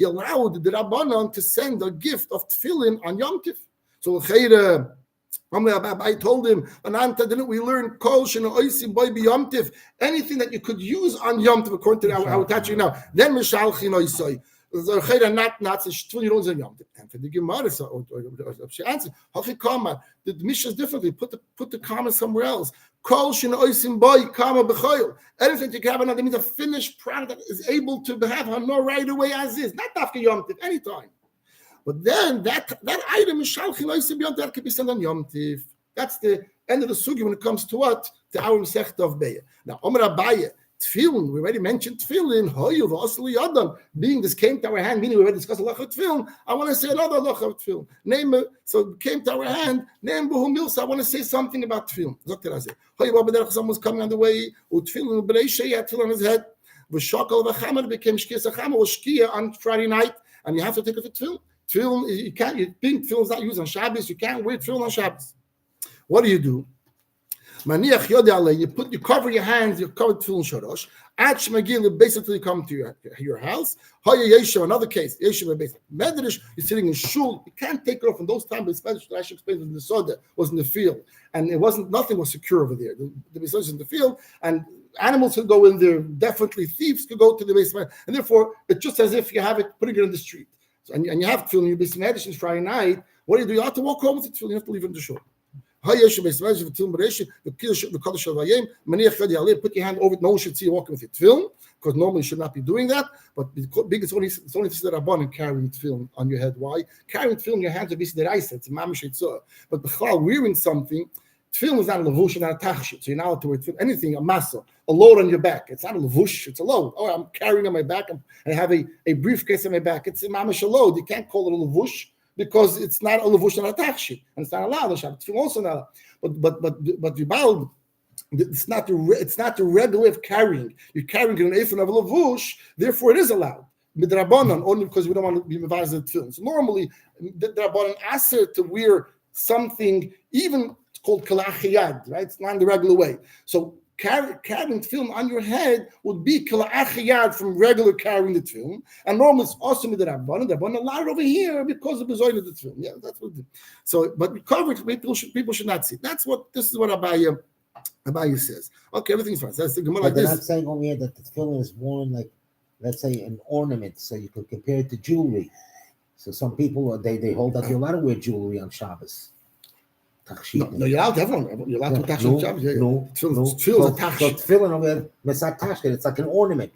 allowed the Rabbanon to send a gift of tefillin on Yom Tif. So I told him, Ananta, didn't we learn anything that you could use on Yom Tov according to how we're touching now? Then Mishalchin Oisai. Not you don't say Yom Tov. And for the Gemara, she answered, the Mishnah is differently. Put the comma somewhere else. Anything that you can have another means a finished product that is able to have Hana right away as is, not after Yom Tov, anytime. But then that item is Shalchin Oisim Yom Tif, that can be sent on Yom Tif. That's the end of the sugi when it comes to what? To our Masechta of Beya. Now, Omer Abaye, Tefillin, we already mentioned Tefillin, Hoyu v'Osli Yadam, being this came to our hand, meaning we already discussed Allah of Tefillin, I want to say another Allah of Tefillin. So it came to our hand, name Buhu Milsa, I want to say something about Tefillin. Dr. Azeh, Hoyu Babaderach, someone was coming on the way, with Tefillin, B'reisha, he had Tefillin on his head, V'shakal v'chamer became Shkia Sachama, was Shkia on Friday night, and you have to take it to Tefillin. Tefillin, you can't. You think tefillin is not used on Shabbos. You can't wear tefillin on Shabbos. What do? You cover your hands. You cover tefillin shorosh. At shemagil, basically, you come to your house. Haya yeshav. Another case, yeshav beis medrash. You're sitting in shul. You can't take it off. In those times, especially Rashi explained that the soda was in the field, and it wasn't. Nothing was secure over there. The beis was in the field, and animals could go in there. Definitely, thieves could go to the basement, and therefore, it's just as if you have it putting it in the street. So, and you have tefillin, you'll be medicine Friday night. What do? You have to walk home with the tefillin. You have to leave it in the shore. Put your hand over it. No one should see you walking with your tefillin, because normally you should not be doing that. But it's only the Rabbanan carrying tefillin on your head. Why? Carrying tefillin in your hands is the Raisa. It's a mamish itzah. But b'chal, wearing something, tefillin is not a levush, not a tachshit. So you're not allowed to wear anything, a masa, a load on your back. It's not a levush, it's a load. Oh, I'm carrying on my back, and I have a briefcase on my back. It's a mamish a load. You can't call it a levush because it's not a levush, not a tachshit, and it's not allowed. It's also not allowed. But vibal, it's not the regular of carrying. You're carrying an ephron of a levush, therefore it is allowed. Midrabanan, only because we don't want to be mevazed in tefillin. So normally, the Drabanan aser to wear something even called kalachiyad, right? It's not in the regular way. So carrying tefillin on your head would be kalachiyad from regular carrying the tefillin. And normally it's also with the Rabbanan. The Rabbanan allowed over here because of the zoyin of the tefillin. Yeah, that's what it is. So, but we covered, people should not see. This is what Abaye says. Okay, everything's fine. So that's the Gemara like they're this. Not saying over here that the tefillin is worn like, let's say, an ornament, so you could compare it to jewelry. So some people, they hold that you're allowed to wear jewelry on Shabbos. No, you're allowed to have one. You're allowed to tachshit on Shabbos. No. Tefillin is a tachshit. So tefillin over there, it's not tachshit. It's like an ornament.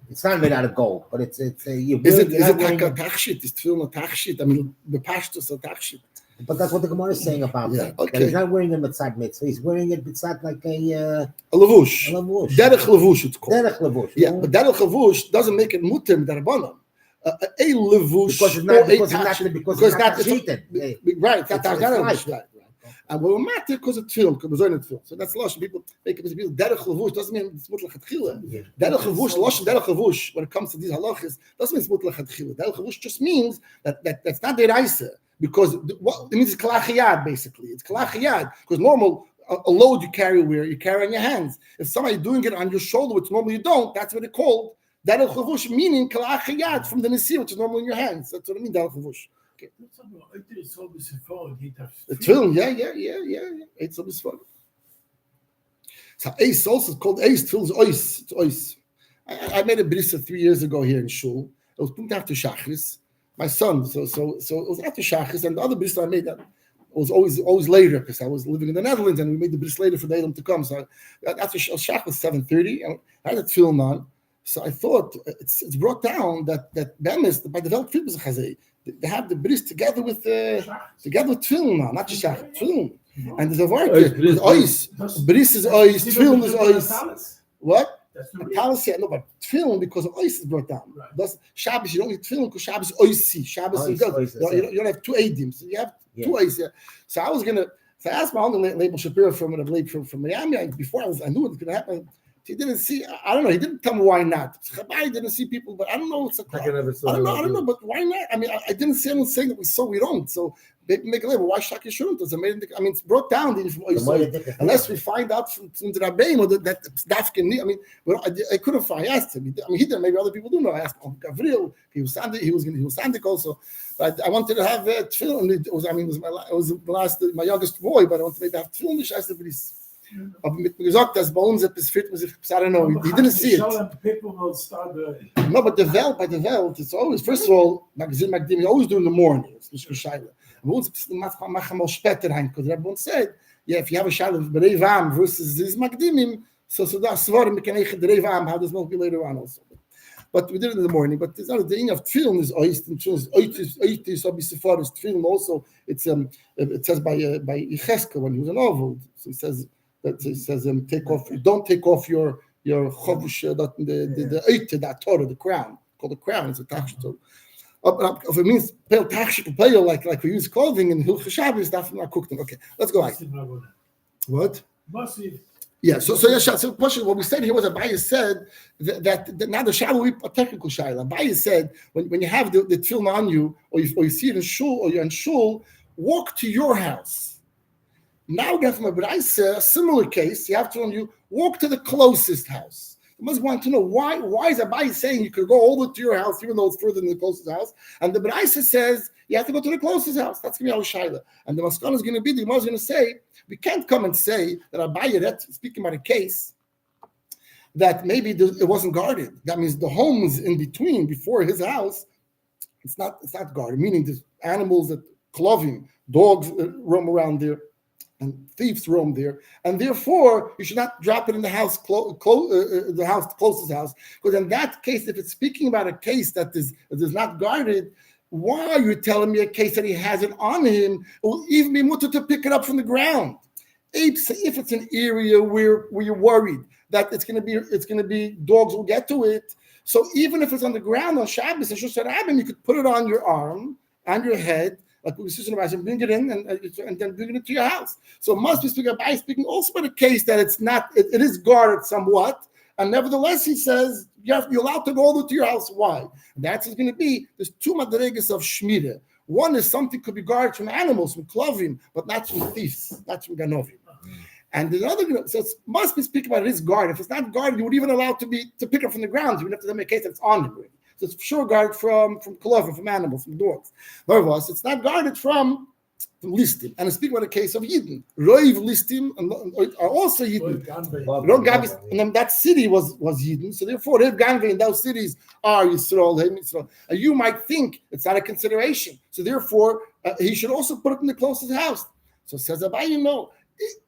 It's not made out of gold, but it's a. Is it tachshit? Is tefillin a tachshit? I mean, the pashtus a tachshit. But that's what the Gemara is saying about that. Okay. That he's not wearing a mitzad mitzvah. He's wearing it mitzad like a levush. Derech levush, it's called. Derech levush. Yeah, but derech levush doesn't make it muter d'Rabbanan. A levush because it's not cheated. Right. That's not levush. Right. And we're matter because of tefillin, because we're zoning tefillin. So that's lashon. People make it people derech levush doesn't mean it's mut lechatchila. Derech levush, lashon derech levush. When it comes to these halachas, doesn't mean it's mut lechatchila. Derech levush just means that's not deraisa, because it means it's kalachiyad basically. It's kalachiyad because normal. A load you carry where you carry on your hands. If somebody's doing it on your shoulder, which normally you don't, that's what it's called. Derech levush meaning kalachiyad from the nisir, which is normally in your hands. That's what I mean. Derech levush. Okay. It's always a phone. It's film, yeah. It's always fun. So Ace also is called Ace. Tefillin is Ois. It's Ois. I made a brisa 3 years ago here in Shul. It was punkt after Shachris. My son. So it was after Shachris, and the other brisa I made that was always later because I was living in the Netherlands, and we made the bris later for the Elam to come. So after Shachris 7:30, and I had that film on. So I thought it's brought down that Bemis by the Welt Films Chazay. They have the bris together with tefillin now, not just shach, tefillin. And there's a word there. Ois. Bris is ois, tefillin is ois. What? Talis, yeah, no, but tefillin because of ois is brought down. Right. Shabbos, you don't need tefillin because Shabbos is oisi. Shabbos is good. You don't have two edim, so you have two ois. Yeah. So I asked my uncle Rabbi Schapiro from Miami before I knew it was going to happen. He didn't see. I don't know. He didn't tell me why not. I didn't see people, but I don't know. I don't know. But why not? I mean, I didn't see anyone saying that we don't. So make a label. Why Shaki shouldn't? I mean, it's brought down unless we find out from the Rabbein or that Dafkin. I mean, I couldn't find. I asked him. I mean, he didn't. Maybe other people do know. I asked him. Gavril. He was Sandik also. But I wanted to have tefillin. It was my youngest boy. But I wanted to have tefillin. I said, please. Aber mit mir gesagt, dass bei uns etwas fit was I don't know, he didn't see it. No, but by the Welt, it's always, first of all, Magazine Magdim, you always do in the morning. It's not Shaila. Bei uns machen mal später rein, because everyone said, yeah, if you have a Shaila of Berei Vam versus this Magdimim, so that's what we can make the Berei Vam, how does not be later on also. But we did it in the morning. But there's not the thing of tefillin is oist, and oist so be sefaris tefillin also. It says by Yecheskel when he was an oval. So it says don't take off your chovush the Torah, the crown, called the crown. It's a tachshit. If it means pale tachshit pale like we use clothing in Hilchos Shabbos, that's not cooked. Okay, let's go on. What? Yeah. So the question. What we said here was that Abaye said that now the shaila will be a technical shaila. Abaye said when you have the tefillin on you, or you see it in shul, or you're in shul, walk to your house. Now we have from a similar case. You have to walk to the closest house. You must want to know why is Abaye saying you could go all the way to your house, even though it's further than the closest house? And the Beitza says you have to go to the closest house. That's going to be our shaila. And the Maskana is going to be, the Gemara is going to say, we can't come and say that Abaye, speaking about a case, that maybe it wasn't guarded. That means the homes in between, before his house, it's not guarded, meaning there's animals that clothing, dogs roam around there, and thieves roam there, and therefore you should not drop it in the house, the closest house, because in that case, if it's speaking about a case that is not guarded, why are you telling me a case that he has it on him? It will even be mutter to pick it up from the ground. If it's an area where you're worried that it's going to be dogs will get to it, so even if it's on the ground on Shabbos, you could put it on your arm, on your head. Like we see and bring it in and then bring it to your house. So it must be speaking also about a case that it's not, it is guarded somewhat, and nevertheless he says you're allowed to go all the way to your house. Why? That's going to be, there's two madregas of shmira. One is something could be guarded from animals, from klovim, but not from thieves, not from ganovim. And the other, so it must be speaking about it is guarded. If it's not guarded, you would even allow to pick up from the ground. You would have to make a case that it's on the ground. So it's sure guarded from klovim, from animals, from dogs. However, it's not guarded from listim. And I speak about a case of Yidden. Roiv listim are also Yidden. And then that city was Yidden. So therefore, Rev Ganve in those cities are Yisrael. And you might think it's not a consideration. So therefore, he should also put it in the closest house. So says Abaye,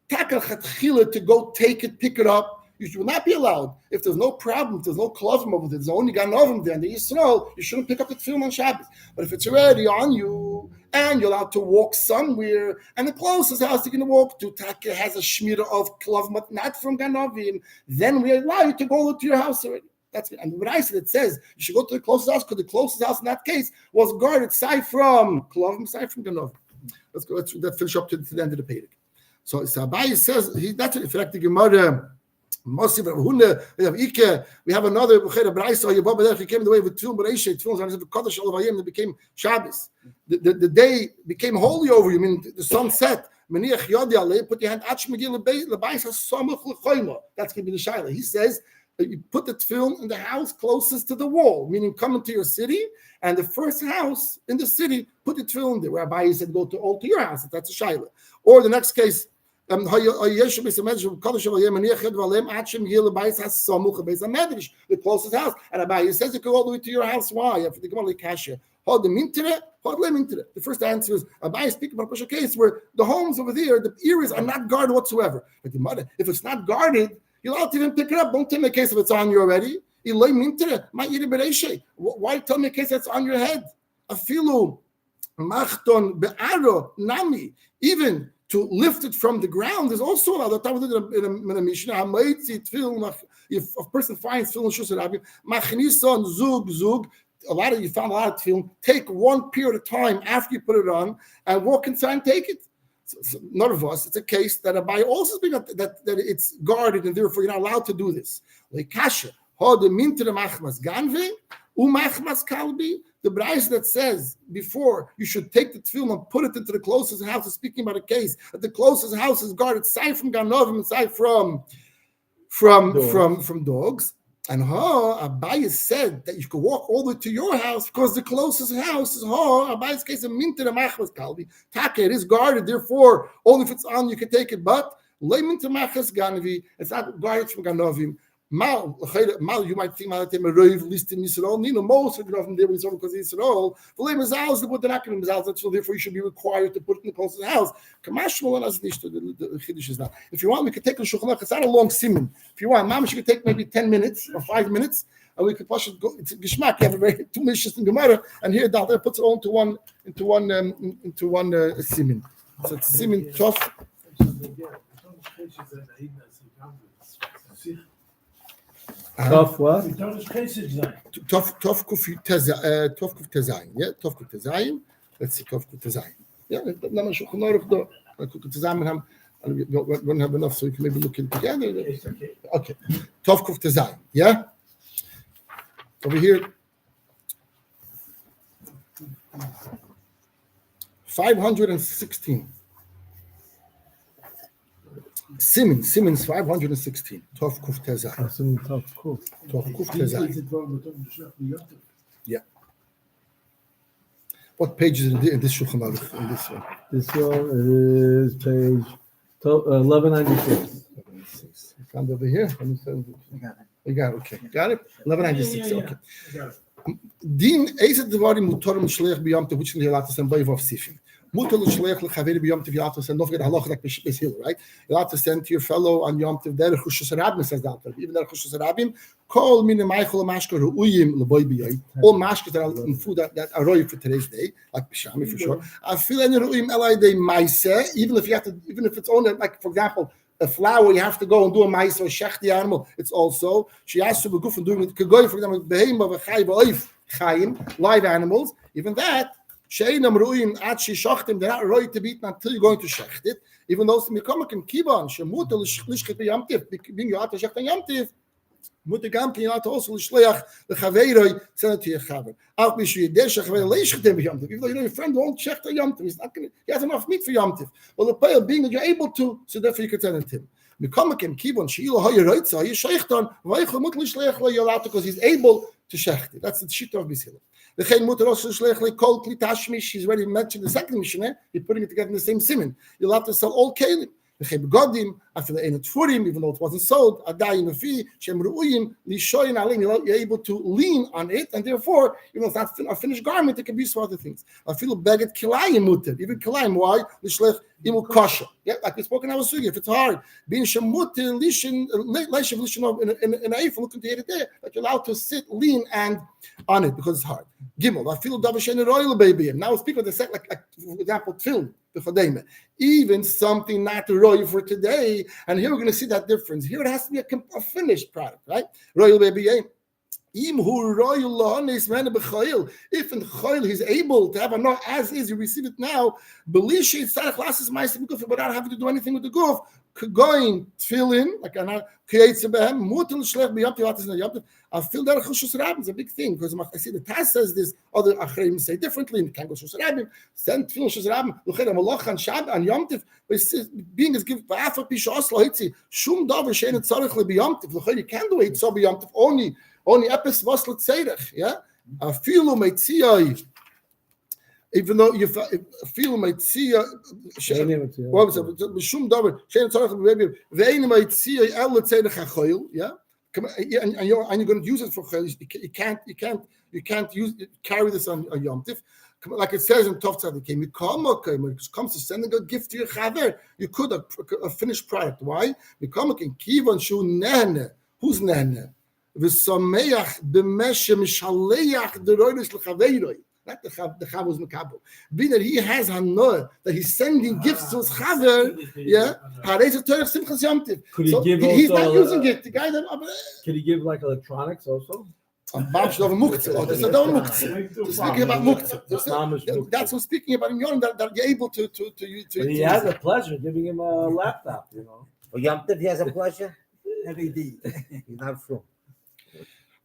to go take it, pick it up. You should not be allowed. If there's no problem, if there's no klovim over there, there's only ganovim there, and the Yisrael, you shouldn't pick up the tefillin on Shabbos. But if it's already on you, and you're allowed to walk somewhere, and the closest house you're going to walk to, Taka has a shmira of klovim, but not from ganovim, then we allow you to go to your house already. That's it. And what I said, it says you should go to the closest house, because the closest house in that case was guarded, aside from klovim, aside from ganovim. Let's finish up to the end of the page. So Abaye says that's in fact the Gemara. We have another Beitza. He came the way with Tefillin Bereishit. Tefillin became Shabbos. The day became holy over you. I mean, the sun set. Put your hand. That's going to be the Shaila. He says you put the tefillin in the house closest to the wall, meaning come into your city, and the first house in the city, put the tefillin there. Rabbi said go to your house. That's a Shaila. Or the next case. The closest house, and Abaye says it go all the way to your house. Why? The first answer is Abaye speaking about a special case where the homes over there, the areas are not guarded whatsoever. But the mother, if it's not guarded, you're allowed to even pick it up. Don't tell me a case if it's on you already. Why tell me a case that's on your head? Even to lift it from the ground is also allowed. That time in a Mishnah, if a person finds tefillin shus rabim, machnison zug. You found a lot of tefillin. Take one period of time after you put it on and walk inside and take it. So none of us. It's a case that Abaye also speaks that it's guarded and therefore you're not allowed to do this. Like kasha, the mintre machmas ganve umachmas kalbi. The beis that says before you should take the tefillin and put it into the closest house is speaking about a case that the closest house is guarded aside from ganovim, aside from dogs. And Abaye said that you could walk all the way to your house because the closest house is Abaye's case of minter machmas kalbi. Taka, it is guarded, therefore only if it's on you can take it. But le minter machmas ganvi, it's not guarded from ganovim. Mal, you might think that they're a list in Israel. Most of them there because Israel. So therefore, you should be required to put it in the closest house. If you want, we could take a shulchan aruch. It's not a long siman. If you want, Mamash, you could take maybe 10 minutes or 5 minutes, and we could push it. It's geschmack. You have a very two mishnahs in Gemara, and here Dalton puts it all into one siman. So it's siman tough. Tough what? Tough kuf tezayin. Yeah, tough kuf tezayin. Let's see, tough kuf tezayin. Yeah, now I'm shulchan aruch do. Kuf tezayin. We don't have enough, so we can maybe look in together. Okay, tough kuf tezayin. Yeah. Over here, 516. Simmons 516. Tov Kuf Tezai. Tov Kuf Tezai. Yeah. What page is in this Shulchan Aruch? In this one? This one is page 1196. You found over here? You got it. Okay. Got it? 1196. Okay. Din Eizet Devarim Mutorim Shleich B'Yom Tov, which you're allowed to send by Vav Sifim. Mutal Shleich L'Chaveri B'Yom Tov, you're allowed to send, don't forget Halach like Beis Hillel, right? You're allowed to send to your fellow on Yom Tov, there Chushas Rabim says that. Even there Chushas Rabim, Kol Mine Meichel Mashka Ru'uyim L'Boy B'Yoy. All mashkas that are in food that are roy for today's day, like Bishami for sure. I feel any Ru'uyim Elai De Maise, even if it's only, like for example, a flower, you have to go and do a maise or shech the animal. It's also she has to be good for doing it. Could go, for example, behemoth of a chayim, live animals. Even that, sheinam ruim at she shachtim. They're not ready to be eaten until you're going to shecht it. Even those mikomakim kiban shemut lishchit b'yamtiv being you have to shecht yamtiv. Mutter gamkin you have to also lishleach the chaveiroi send it to your chaver. Out bishu yedesh chaver leishchitim b'yamtiv. Even though you know your friend won't shecht yamtiv, he's not going. He has enough meat for yamtiv. Well, the point of being that you're able to, so therefore you can send it to him. Mikomakim kiban sheilo hayeroitza yeshechton vaychomut lishleach layolata because he's able to shecht it. That's the shit of Beis Hillel. The Chayin Mutter also Shlech Kol Kli Tashmish. He's already mentioned the second Mishnah. You're putting it together in the same siman. You'll have to sell all Kalim. The Chayin Begodim after the Einat Furim, even though it wasn't sold. Adayim Afi Shem Ru'uyim Lishoyin Alim. You're able to lean on it, and therefore, even though it's not a finished garment, it can be used for other things. I feel Beget Kilayim Mutter. Even Kilayim. Why? Lishlech Imu Kasha. Yeah, like we spoke in our sugi. If it's hard, being Shemutter Lishin Leishav Lishin in Eifel, look into it there. Like you're allowed to sit, lean, and on it because it's hard. Gimel, I feel Davashen Royal baby. Now speak of the set, like for example, film, the Chodeme. Even something not royal for today, and here we're going to see that difference. Here it has to be a finished product, right? Royal baby. If in Chayil he's able to have a not as is, you receive it now, without having to do anything with the goof, going tefillin, like I feel that is a big thing because I see the Taz says this, other Achreim say differently, and can't go Shus Rabim, send tefillin Shus Rabim, Luchet Malach and Shab and Yom Tiv, being is given by Afa Pisha Oslo Hitzi, Shum Davar Shein Tzarech Le B'Yom Tiv, Luchet you can't do it so B'Yom Tiv only Epis Vaslet Tzerech, yeah. I feel Meitziyah. Even though you feel Meitziyah, what was it? Shum Davar Shein Tzarech Le B'Yom Tiv, Ve'ein Meitziyah El Tzerech HaChoyil, yeah. And you're going to use it for chayil. You can't carry this on Yom Tif. Like it says in Tov Tzadikim, when it comes to sending a gift to your chaver, you could a finished product. Why? Who's nehne? V'sameach b'meshe mishaleach deroides l'chaveiroi. Not the chaver's mekabel. Being that he has hanoah, that he's sending gifts to his chaver, yeah. So he's not using it. The guy that can he give like electronics also? That's speaking about muktzah. That's what's speaking about in Yom that you're able to he has a pleasure giving him a laptop, you know. Well, Yom Tov, he has a pleasure. He's not from.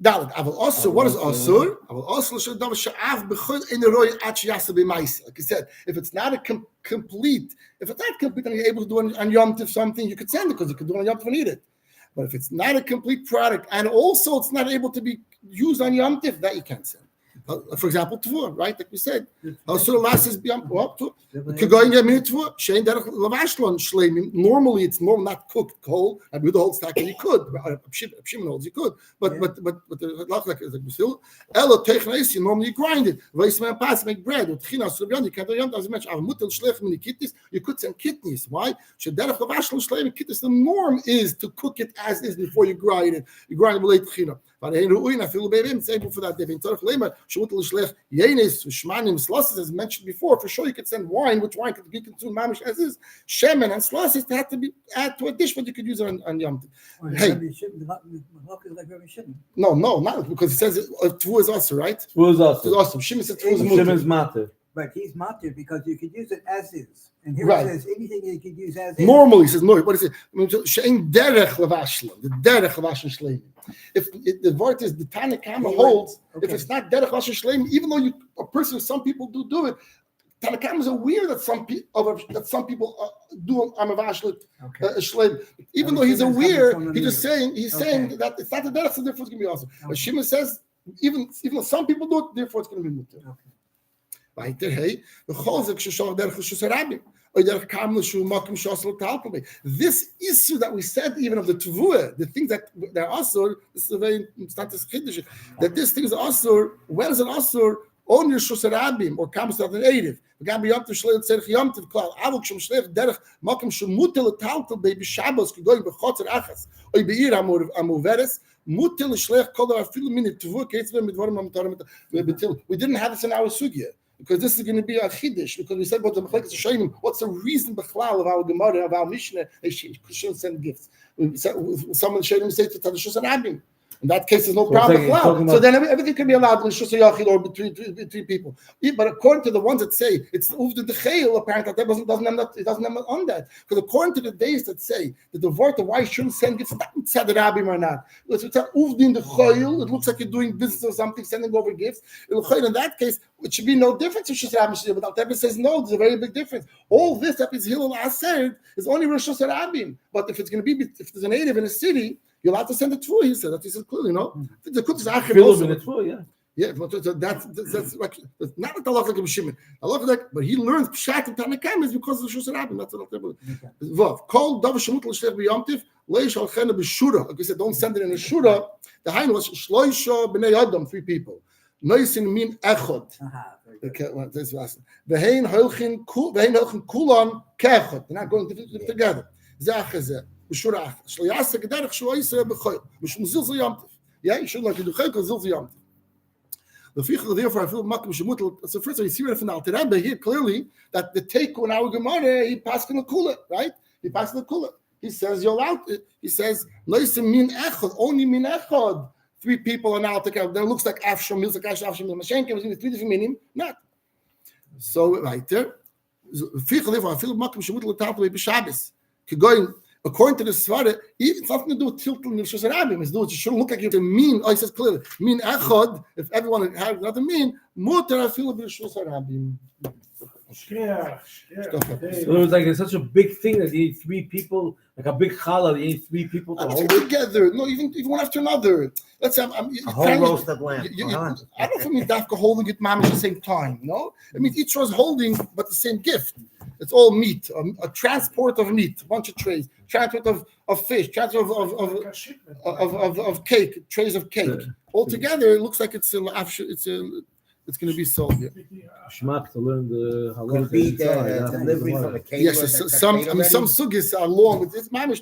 Dalit, I will also. What is asur? I will also show davar she'av b'chol in the roy at sheyasa b'maisa. Like I said, if it's not a complete, if it's not complete, and you're able to do on Yom Tov something, you could send it because you could do it on Yom Tov and eat it. But if it's not a complete product, and also it's not able to be used on Yom Tov, that you can't send. For example, tefur, right? Like we said, normally it's not cooked whole. And with the whole stack, and you could. Shimon holds you could, but the like Ella technesi normally you grind it. Weissman pass make bread. You can't do as much. You could send kidneys. Why? The norm is to cook it as is before you grind it. You grind it late tchina. But it's able for that. As mentioned before, for sure you could send wine, which wine could be consumed mamish as is. Shemen and slosses had to be add to a dish, but you could use it on Yom Tov. Hey, no, not because it says Tvu is also right. Tvu is also. It's awesome. Shimon said Tvu is Shimon is matir. But he's matir because you could use it as is. And here right. it says anything you could use as is. Normally, he says no. What is it? She'ein derech levashlam. The derech levashlam shleim. If the word is the Tana Kama holds, if it's not derech levashlam shleim, even though a person, some people do it. Tana Kama is aware that some people do amavashlit shleim. Even though he's aware, he's saying that it's not the derech, so therefore it's going to be awesome. But Shimon says even though some people do it, therefore it's going to be mutter. Weiter, hey, this issue that we said even of the tevuah, the things that are asur, this is a very chiddush, that this thing is asur. When is it asur? On your shus rabim or comes to the native. Again, beyond the shleil tzerich yom tiv klal. Avok shem shleich derech makom shemutel taltel bei b'shabos kigoyim b'chotzer achas oy beir amuveres mutel shleich kol afilu min tevuah keitzveh midvarim amtarim betil. We didn't have this in our sugya. Because this is going to be a chiddush. Because we said about the Mechlekes Shayim, what's the reason b'chlal of our Gemara, of our Mishnah, they shouldn't send gifts. Someone Shayim say to Tadashus and Abim. In that case, there's no problem b'chlal. So then everything can be allowed in Shus Yachid or between people. But according to the ones that say it's uvd d'chayil, apparently that it doesn't have on that. Because according to the days that say that the word of why you shouldn't send gifts, not tzad rabim or not. It's uvd in the chayil. It looks like you're doing business or something, sending over gifts. In that case, it should be no difference. Shus rabim, but Alter says no. There's a very big difference. All this that is Hillel Aser is only Rosh Hashanah. But if it's going to be, if there's a native in a city, you're allowed to send it through. He said that. He said clearly, no. The kut is achim also. Yeah, but that's like not the halacha like Shimon. But he learns pshat and tanakam is because of the shus rabim. That's what I'm Vav called davar shemut l'shlech b'yomtiv leish al chena b'shura. Like we said, don't send it in a shura. The hainu was shloisha b'nei adam, 3 people. Noisin min echod. V'hein holchin kulan kechod. They're not going together. Zachazeh. B'shura achas. Shlo yaseh gederech shlo yisrael b'choyl. Mishum zilzil yomtiv. Yeah, you should like to do chayil because zilzil yomtiv. Therefore, I feel makom shemutel. So first, you see right from the Alter Rebbe here clearly that the take on our Gemara, he passed in the kula, right? He passed in the kula. He says you're allowed. He says noisim min echad, only min echad. 3 people are now taking. Then it looks like Afsham, Milsa Kash, Afsham, Mashenka. It was 3 different meaning. Not. So right there. According to the Svara, even something to do with Tiltul Nirshus Rabim. It shouldn't look like you have to mean. Oh, it says clearly, mean Echad. If everyone has another mean, Mutar Afilu B'Nirshus Rabim. Yeah. So it was like it's such a big thing that you need 3 people, like a big challah. You need 3 people to hold it together. No, even one after another. Let's say a whole roasted lamb. I don't mean Dafka holding it, mamish at the same time. No, I mean each was holding, but the same gift. It's all meat, a transport of meat, a bunch of trays, transport of fish, transport of cake, trays of cake. All together, it looks like it's going to be sold. Yeah. Shmak to learn the halal. Could be the delivery from a caterer. Yes, some sugis are long. It's mamish